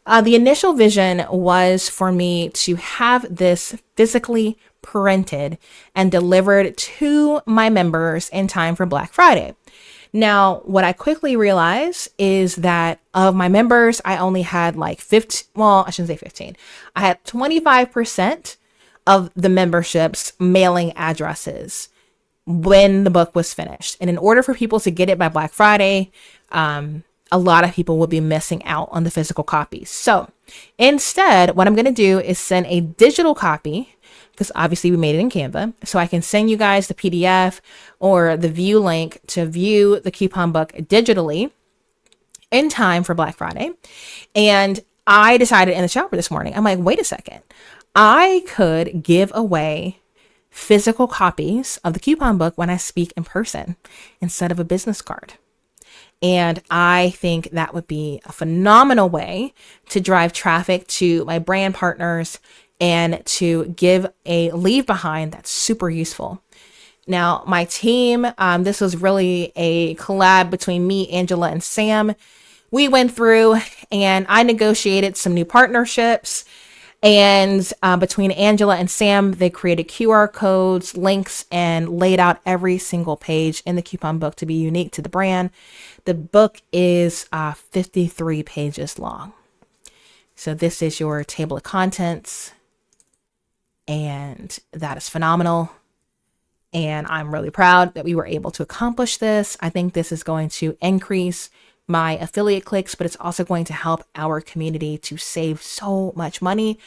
The initial vision was for me to have this physically printed and delivered to my members in time for Black Friday. Now, what I quickly realized is that of my members, I only had like 15, well, I shouldn't say 15. I had 25% of the memberships mailing addresses when the book was finished. And in order for people to get it by Black Friday, a lot of people will be missing out on the physical copies. So instead, what I'm going to do is send a digital copy, because obviously we made it in Canva. So I can send you guys the PDF or the view link to view the coupon book digitally in time for Black Friday. And I decided in the shower this morning, I'm like, wait a second. I could give away physical copies of the coupon book when I speak in person instead of a business card. And I think that would be a phenomenal way to drive traffic to my brand partners and to give a leave behind that's super useful. Now, my team, this was really a collab between me, Angela, and Sam. We went through and I negotiated some new partnerships. And between Angela and Sam, they created QR codes, links, and laid out every single page in the coupon book to be unique to the brand. The book is 53 pages long. So this is your table of contents. And that is phenomenal. And I'm really proud that we were able to accomplish this. I think this is going to increase my affiliate clicks, but it's also going to help our community to save so much money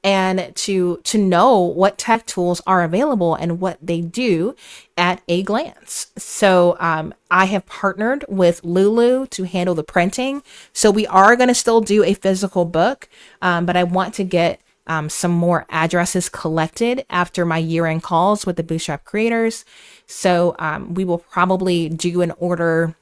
and to know what tech tools are available and what they do at a glance. So I have partnered with Lulu to handle the printing. So we are going to still do a physical book, but I want to get some more addresses collected after my year-end calls with the Bootstrap creators. So we will probably do an order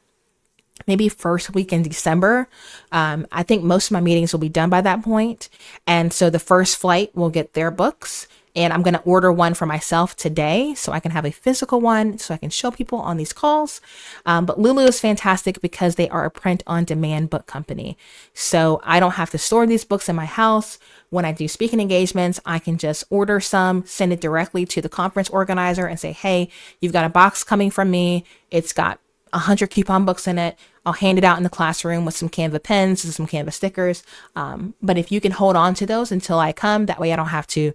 maybe first week in December. I think most of my meetings will be done by that point. And so the first flight will get their books. And I'm going to order one for myself today so I can have a physical one so I can show people on these calls. But Lulu is fantastic because they are a print on demand book company. So I don't have to store these books in my house. When I do speaking engagements, I can just order some, send it directly to the conference organizer and say, hey, you've got a box coming from me. It's got 100 coupon books in it. I'll hand it out in the classroom with some Canva pens and some Canva stickers. But if you can hold on to those until I come, that way I don't have to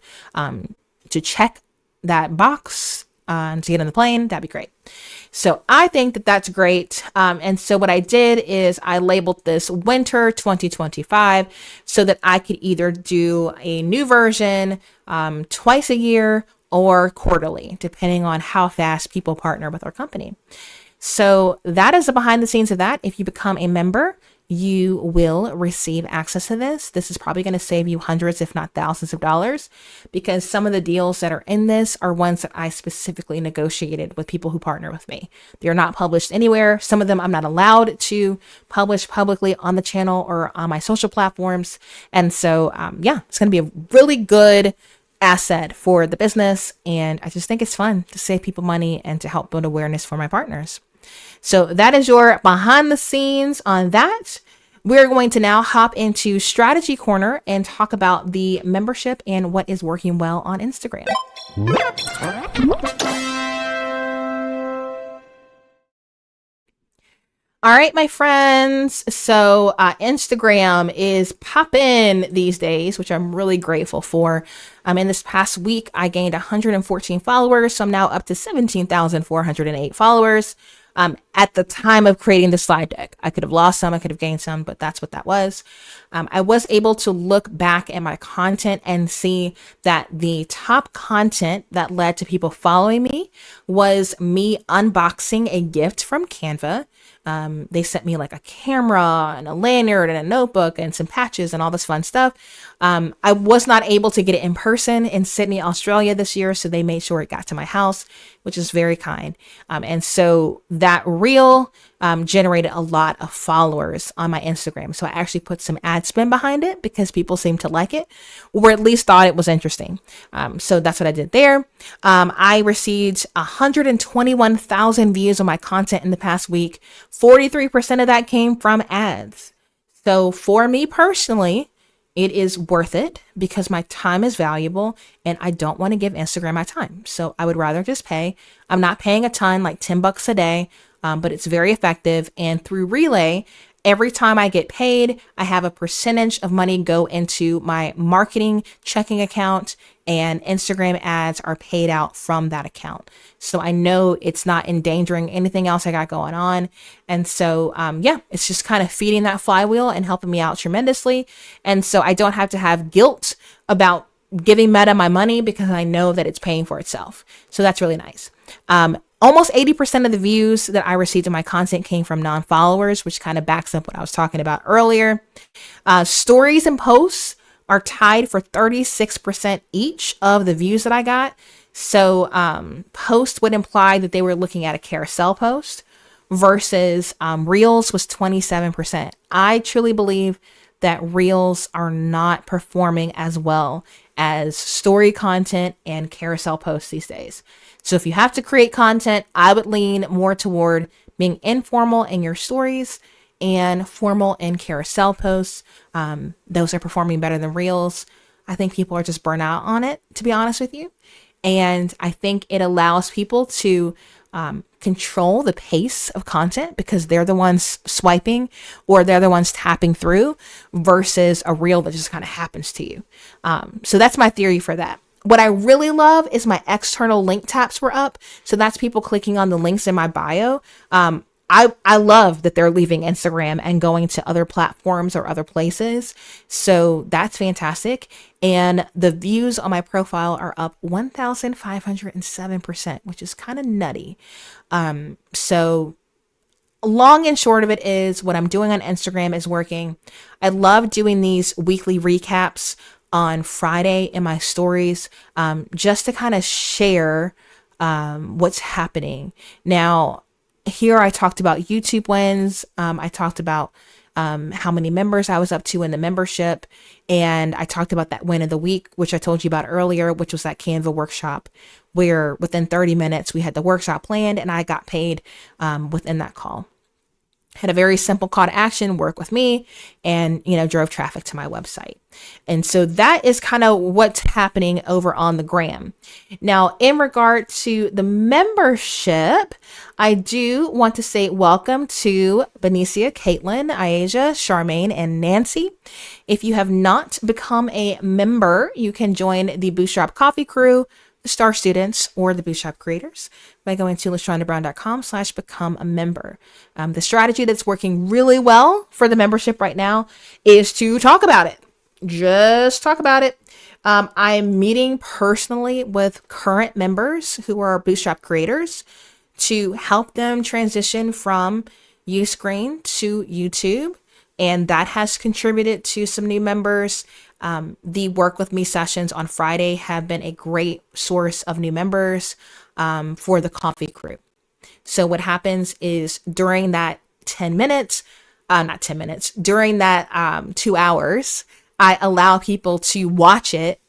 check that box to get on the plane, that'd be great. So I think that that's great. And so what I did is I labeled this winter 2025 so that I could either do a new version twice a year or quarterly, depending on how fast people partner with our company. So that is the behind the scenes of that. If you become a member, you will receive access to this. This is probably going to save you hundreds, if not thousands of dollars, because some of the deals that are in this are ones that I specifically negotiated with people who partner with me. They're not published anywhere. Some of them I'm not allowed to publish publicly on the channel or on my social platforms. And so, yeah, it's going to be a really good asset for the business. And I just think it's fun to save people money and to help build awareness for my partners. So that is your behind the scenes on that. We're going to now hop into Strategy Corner and talk about the membership and what is working well on Instagram. All right, my friends. So Instagram is popping these days, which I'm really grateful for. In this past week, I gained 114 followers. So I'm now up to 17,408 followers. At the time of creating the slide deck, I could have lost some, I could have gained some, but that's what that was. I was able to look back at my content and see that the top content that led to people following me was me unboxing a gift from Canva. They sent me like a camera and a lanyard and a notebook and some patches and all this fun stuff. I was not able to get it in person in Sydney, Australia this year, so they made sure it got to my house, which is very kind. And so that reel generated a lot of followers on my Instagram. So I actually put some ad spin behind it because people seemed to like it, or at least thought it was interesting. So that's what I did there. I received 121,000 views on my content in the past week. 43% of that came from ads. So for me personally, it is worth it because my time is valuable and I don't want to give Instagram my time. So I would rather just pay. I'm not paying a ton, like $10 a day, but it's very effective. And through Relay, every time I get paid, I have a percentage of money go into my marketing checking account, and Instagram ads are paid out from that account. So I know it's not endangering anything else I got going on. And so, yeah, it's just kind of feeding that flywheel and helping me out tremendously. And so I don't have to have guilt about giving Meta my money because I know that it's paying for itself. So that's really nice. Almost 80% of the views that I received in my content came from non-followers, which kind of backs up what I was talking about earlier. Stories and posts are tied for 36% each of the views that I got. So post would imply that they were looking at a carousel post versus reels was 27%. I truly believe that reels are not performing as well as story content and carousel posts these days. So if you have to create content, I would lean more toward being informal in your stories and formal in carousel posts. Those are performing better than reels. I think people are just burnt out on it, to be honest with you. And I think it allows people to control the pace of content because they're the ones swiping or they're the ones tapping through versus a reel that just kind of happens to you. So that's my theory for that. What I really love is my external link taps were up. So that's people clicking on the links in my bio. I love that they're leaving Instagram and going to other platforms or other places. So that's fantastic. And the views on my profile are up 1,507%, which is kind of nutty. So long and short of it is what I'm doing on Instagram is working. I love doing these weekly recaps on Friday in my stories, just to kind of share what's happening. Now, Here I talked about YouTube wins. I talked about how many members I was up to in the membership. And I talked about that win of the week, which I told you about earlier, which was that Canva workshop where within 30 minutes we had the workshop planned and I got paid within that call. Had a very simple call to action, work with me, and, drove traffic to my website. And so that is kind of what's happening over on the gram. Now, in regard to the membership, I do want to say welcome to Benicia, Caitlin, Iasia, Charmaine, and Nancy. If you have not become a member, you can join the Bootstrap Coffee Crew, the Star Students, or the Bootstrap Creators by going to LaShondaBrown.com/become a member. The strategy that's working really well for the membership right now is to talk about it. Just talk about it. I'm meeting personally with current members who are Bootstrap creators to help them transition from Uscreen to YouTube. And that has contributed to some new members. The Work With Me sessions on Friday have been a great source of new members for the coffee crew. So what happens is during that 10 minutes, not 10 minutes, during that 2 hours, I allow people to watch it,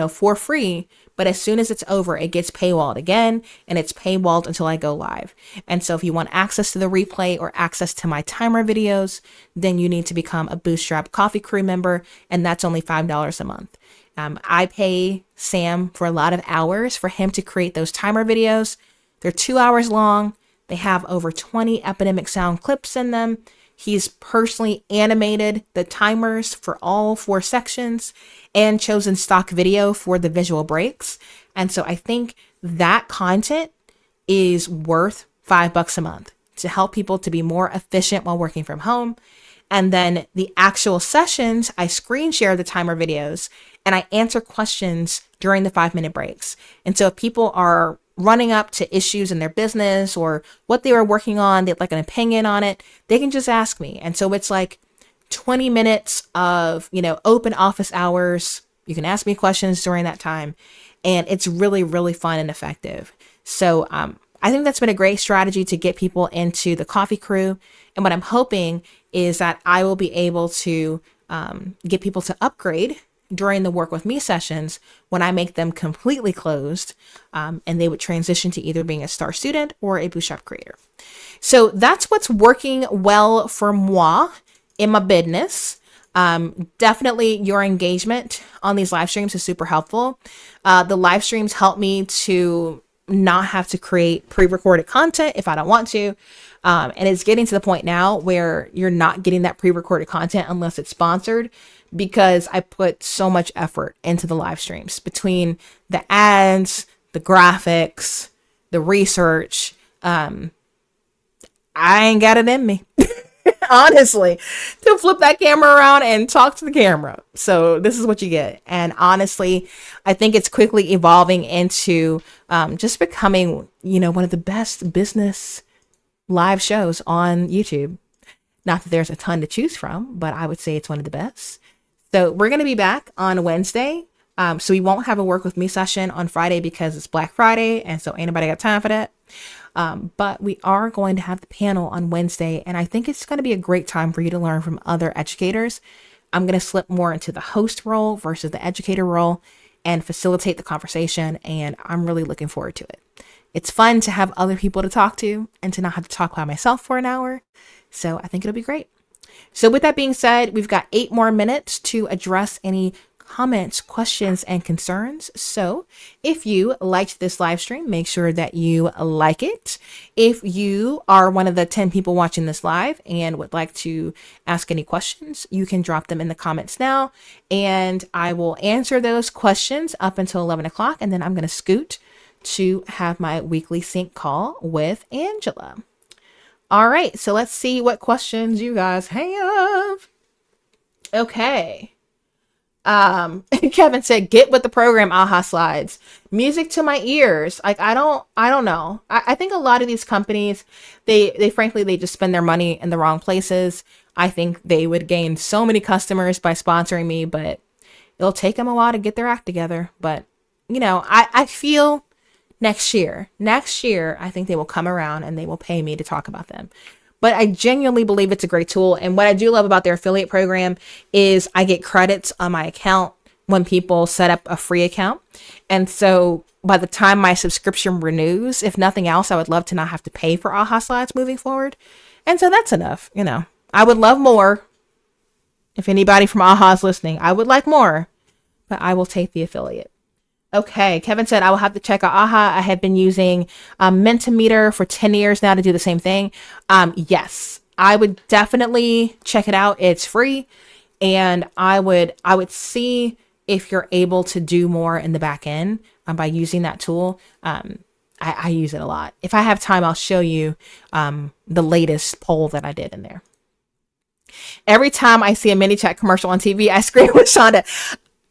for free. But as soon as it's over, it gets paywalled again, and it's paywalled until I go live. And so if you want access to the replay or access to my timer videos, then you need to become a Bootstrap Coffee Crew member, and that's only $5 a month. I pay Sam for a lot of hours for him to create those timer videos. They're 2 hours long. They have over 20 epidemic sound clips in them. He's personally animated the timers for all 4 sections and chosen stock video for the visual breaks. And so I think that content is worth $5 a month to help people to be more efficient while working from home. And then the actual sessions, I screen share the timer videos and I answer questions during the 5-minute breaks. And so if people are running up to issues in their business or what they were working on, they'd like an opinion on it, they can just ask me. And so it's like 20 minutes of, open office hours. You can ask me questions during that time. And it's really, really fun and effective. So I think that's been a great strategy to get people into the coffee crew. And what I'm hoping is that I will be able to get people to upgrade during the Work With Me sessions when I make them completely closed, and they would transition to either being a Star Student or a Bootstrap creator. So that's what's working well for moi in my business. Definitely your engagement on these live streams is super helpful. The live streams help me to not have to create pre-recorded content if I don't want to. And it's getting to the point now where you're not getting that pre-recorded content unless it's sponsored, because I put so much effort into the live streams between the ads, the graphics, the research. I ain't got it in me, honestly, to flip that camera around and talk to the camera. So this is what you get. And honestly, I think it's quickly evolving into just becoming, one of the best business live shows on YouTube. Not that there's a ton to choose from, but I would say it's one of the best. So we're going to be back on Wednesday. So we won't have a Work With Me session on Friday because it's Black Friday. And so ain't nobody got time for that. But we are going to have the panel on Wednesday. And I think it's going to be a great time for you to learn from other educators. I'm going to slip more into the host role versus the educator role and facilitate the conversation. And I'm really looking forward to it. It's fun to have other people to talk to and to not have to talk by myself for an hour. So I think it'll be great. So with that being said, we've got 8 more minutes to address any comments, questions, and concerns. So if you liked this live stream, make sure that you like it. If you are one of the 10 people watching this live and would like to ask any questions, you can drop them in the comments now, and I will answer those questions up until 11 o'clock. And then I'm going to scoot to have my weekly sync call with Angela. All right, so let's see what questions you guys have. Okay. Kevin said, get with the program, aha slides. Music to my ears. Like, I don't know. I think a lot of these companies, they frankly, they just spend their money in the wrong places. I think they would gain so many customers by sponsoring me, but it'll take them a while to get their act together. But, I feel Next year, I think they will come around and they will pay me to talk about them. But I genuinely believe it's a great tool. And what I do love about their affiliate program is I get credits on my account when people set up a free account. And so by the time my subscription renews, if nothing else, I would love to not have to pay for AHA slides moving forward. And so that's enough. I would love more. If anybody from AHA is listening, I would like more, but I will take the affiliate. Okay, Kevin said, I will have to check out AHA. I have been using Mentimeter for 10 years now to do the same thing. Yes, I would definitely check it out. It's free. And I would see if you're able to do more in the back end by using that tool. I use it a lot. If I have time, I'll show you the latest poll that I did in there. Every time I see a ManyChat commercial on TV, I scream with Shonda,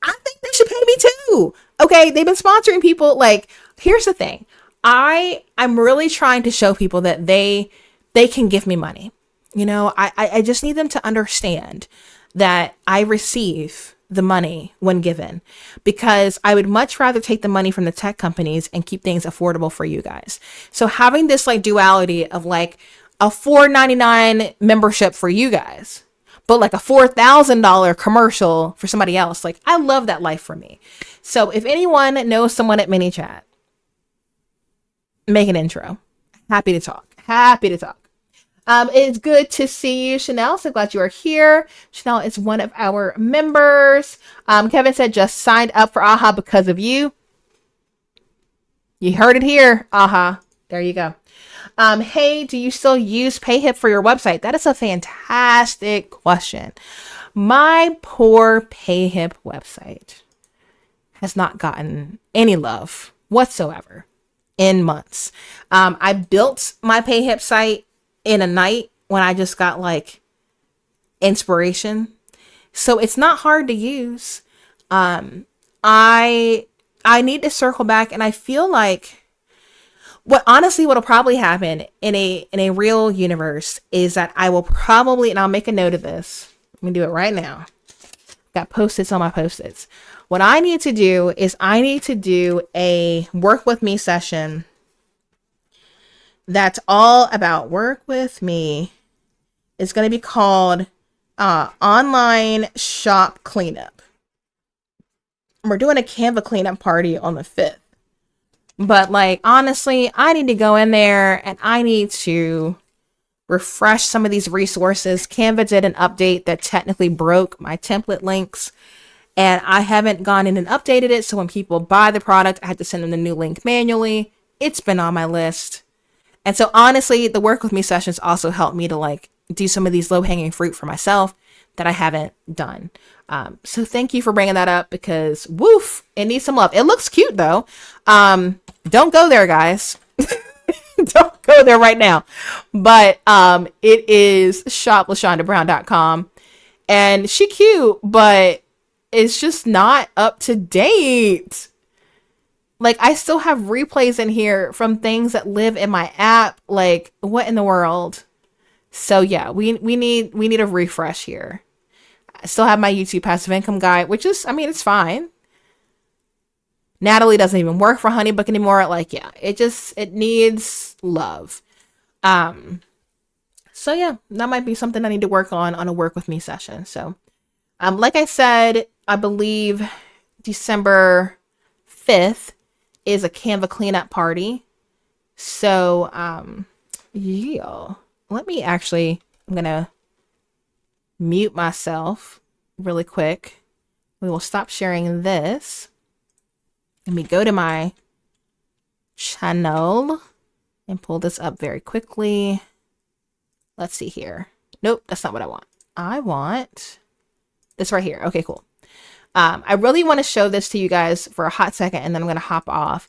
I think they should pay me too. Okay, they've been sponsoring people. Like, here's the thing. I'm really trying to show people that they can give me money. I just need them to understand that I receive the money when given, because I would much rather take the money from the tech companies and keep things affordable for you guys. So having this like duality of like a $4.99 membership for you guys, but like a $4,000 commercial for somebody else. Like, I love that life for me. So if anyone knows someone at ManyChat, make an intro. Happy to talk. It's good to see you, Chanel. So glad you are here. Chanel is one of our members. Kevin said, just signed up for AHA because of you. You heard it here. AHA. There you go. Hey, do you still use PayHip for your website? That is a fantastic question. My poor PayHip website has not gotten any love whatsoever in months. I built my PayHip site in a night when I just got like inspiration. So it's not hard to use. I need to circle back, and I feel like what'll probably happen in a real universe is that I will probably, and I'll make a note of this. Let me do it right now. Got Post-its on my Post-its. What I need to do is I need to do a work with me session that's all about work with me. It's going to be called Online Shop Cleanup. We're doing a Canva cleanup party on the 5th. But like, honestly, I need to go in there and I need to refresh some of these resources. Canva did an update that technically broke my template links, and I haven't gone in and updated it. So when people buy the product, I had to send them the new link manually. It's been on my list. And so honestly, the work with me sessions also helped me to like do some of these low hanging fruit for myself that I haven't done. So thank you for bringing that up, because woof, it needs some love. It looks cute though. Don't go there, guys. Don't go there right now. But it is shoplashondabrown.com, and she cute, but it's just not up to date. Like, I still have replays in here from things that live in my app. Like, what in the world? So yeah, we need a refresh here. I still have my YouTube passive income guide, which is, I mean, it's fine. Natalie doesn't even work for HoneyBook anymore. Like, yeah, it needs love. So yeah, that might be something I need to work on a work with me session. So, like I said, I believe December 5th is a Canva cleanup party. So, yeah, I'm going to mute myself really quick. We will stop sharing this. Let me go to my channel and pull this up very quickly. Let's see here. Nope, that's not what I want. I want this right here. Okay, cool. I really want to show this to you guys for a hot second, and then I'm going to hop off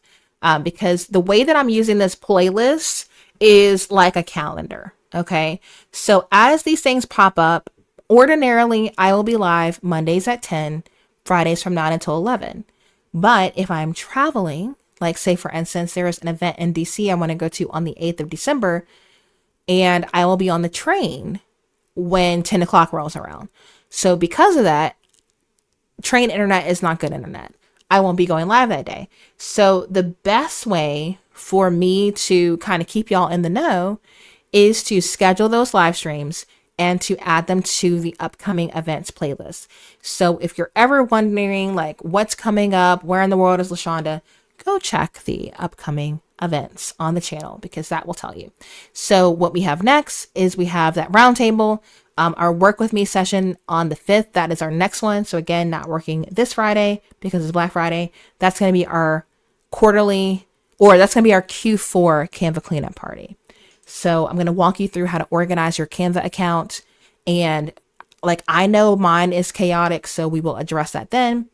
because the way that I'm using this playlist is like a calendar. Okay, so as these things pop up, ordinarily I will be live Mondays at 10, Fridays from 9 until 11. But if I'm traveling, like say for instance, there's an event in DC I want to go to on the 8th of December, and I will be on the train when 10 o'clock rolls around. So because of that, train internet is not good internet. I won't be going live that day. So the best way for me to kind of keep y'all in the know is to schedule those live streams and to add them to the upcoming events playlist. So if you're ever wondering like what's coming up, where in the world is LaShonda, go check the upcoming events on the channel because that will tell you. So what we have next is we have that roundtable, our work with me session on the 5th. That is our next one. So again, not working this Friday because it's Black Friday. That's going to be our quarterly, or that's going to be our Q4 Canva cleanup party. So I'm going to walk you through how to organize your Canva account. And like, I know mine is chaotic, so we will address that then.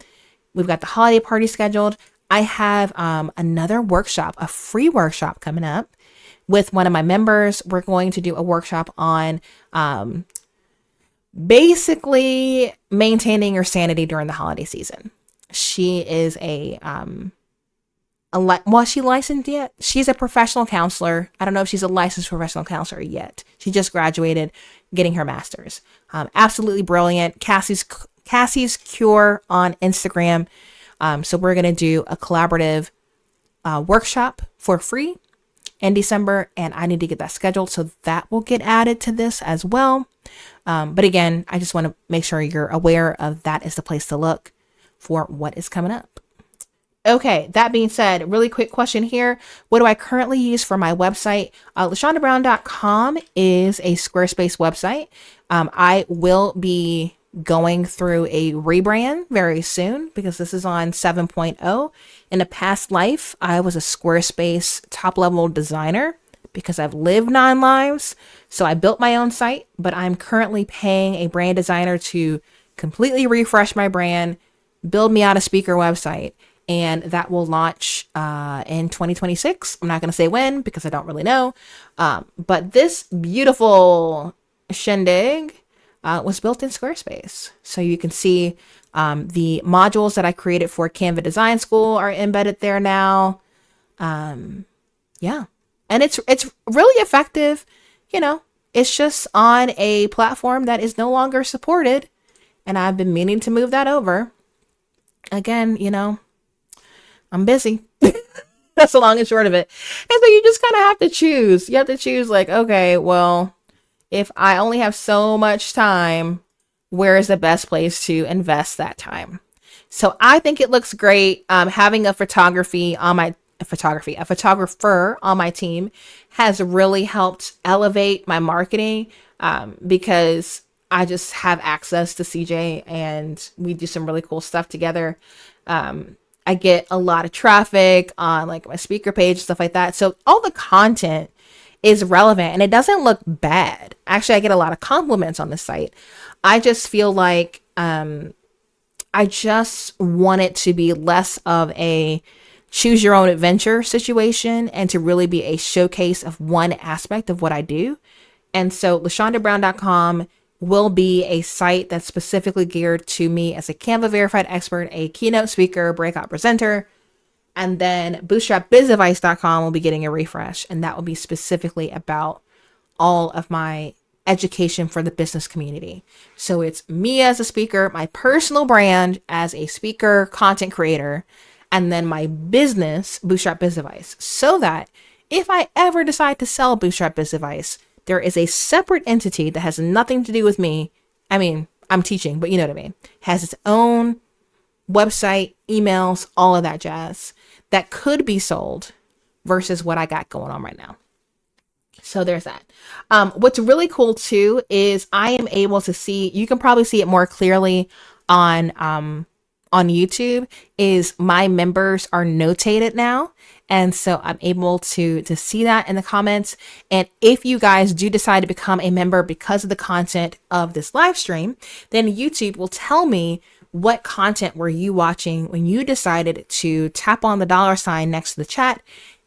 We've got the holiday party scheduled. I have another workshop, a free workshop coming up with one of my members. We're going to do a workshop on basically maintaining your sanity during the holiday season. She is she licensed yet? She's a professional counselor. I don't know if she's a licensed professional counselor yet. She just graduated, getting her master's. Absolutely brilliant. Cassie's Cure on Instagram. So we're going to do a collaborative workshop for free in December, and I need to get that scheduled. So that will get added to this as well. But again, I just want to make sure you're aware of that is the place to look for what is coming up. Okay, that being said, really quick question here. What do I currently use for my website? LaShondaBrown.com is a Squarespace website. I will be going through a rebrand very soon because this is on 7.0. In a past life, I was a Squarespace top-level designer because I've lived 9 lives. So I built my own site, but I'm currently paying a brand designer to completely refresh my brand, build me out a speaker website, and that will launch in 2026. I'm not going to say when because I don't really know. But this beautiful shindig was built in Squarespace. So you can see the modules that I created for Canva Design School are embedded there now. Yeah. And it's really effective. You know, it's just on a platform that is no longer supported. And I've been meaning to move that over. Again, you know, I'm busy. That's the long and short of it. And so you just kind of have to choose. You have to choose like, okay, well, if I only have so much time, where is the best place to invest that time? So I think it looks great. Having a photographer on my team has really helped elevate my marketing because I just have access to CJ and we do some really cool stuff together. I get a lot of traffic on like my speaker page, stuff like that. So all the content is relevant and it doesn't look bad. Actually, I get a lot of compliments on the site. I just feel like I just want it to be less of a choose your own adventure situation and to really be a showcase of one aspect of what I do. And so LaShondaBrown.com will be a site that's specifically geared to me as a Canva verified expert, a keynote speaker, breakout presenter. And then BootstrapBizAdvice.com will be getting a refresh. And that will be specifically about all of my education for the business community. So it's me as a speaker, my personal brand as a speaker, content creator, and then my business, Bootstrap Biz Advice. So that if I ever decide to sell Bootstrap Biz Advice, there is a separate entity that has nothing to do with me. I mean, I'm teaching, but you know what I mean. Has its own website, emails, all of that jazz that could be sold versus what I got going on right now. So there's that. What's really cool too is I am able to see, you can probably see it more clearly on YouTube, is my members are notated now. And so I'm able to see that in the comments. And if you guys do decide to become a member because of the content of this live stream, then YouTube will tell me what content were you watching when you decided to tap on the $ next to the chat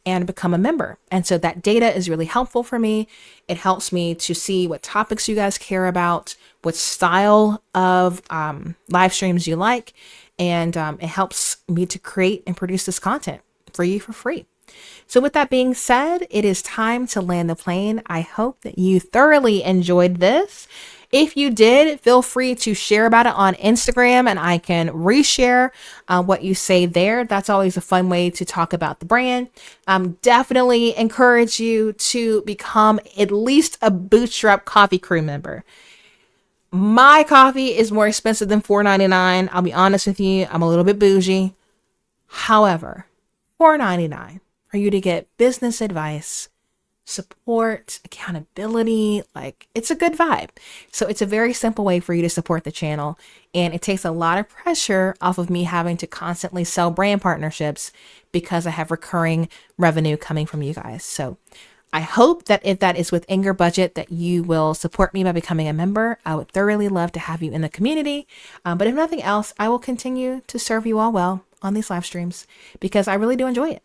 and become a member. And so that data is really helpful for me. It helps me to see what topics you guys care about, what style of live streams you like. And it helps me to create and produce this content for you for free. So with that being said, it is time to land the plane. I hope that you thoroughly enjoyed this. If you did, feel free to share about it on Instagram and I can reshare what you say there. That's always a fun way to talk about the brand. Definitely encourage you to become at least a Bootstrap Coffee Crew member. My coffee is more expensive than $4.99. I'll be honest with you, I'm a little bit bougie. However, $4.99 for you to get business advice, support, accountability, like it's a good vibe. So it's a very simple way for you to support the channel. And it takes a lot of pressure off of me having to constantly sell brand partnerships because I have recurring revenue coming from you guys. So I hope that if that is within your budget, that you will support me by becoming a member. I would thoroughly love to have you in the community. But if nothing else, I will continue to serve you all well on these live streams because I really do enjoy it.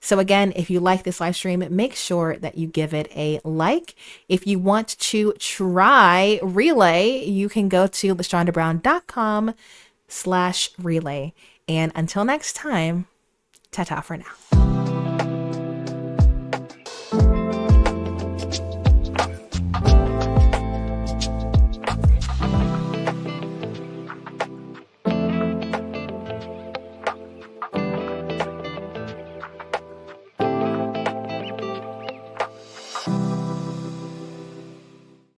So again, if you like this live stream, make sure that you give it a like. If you want to try Relay, you can go to lashondabrown.com/relay. And until next time, ta-ta for now.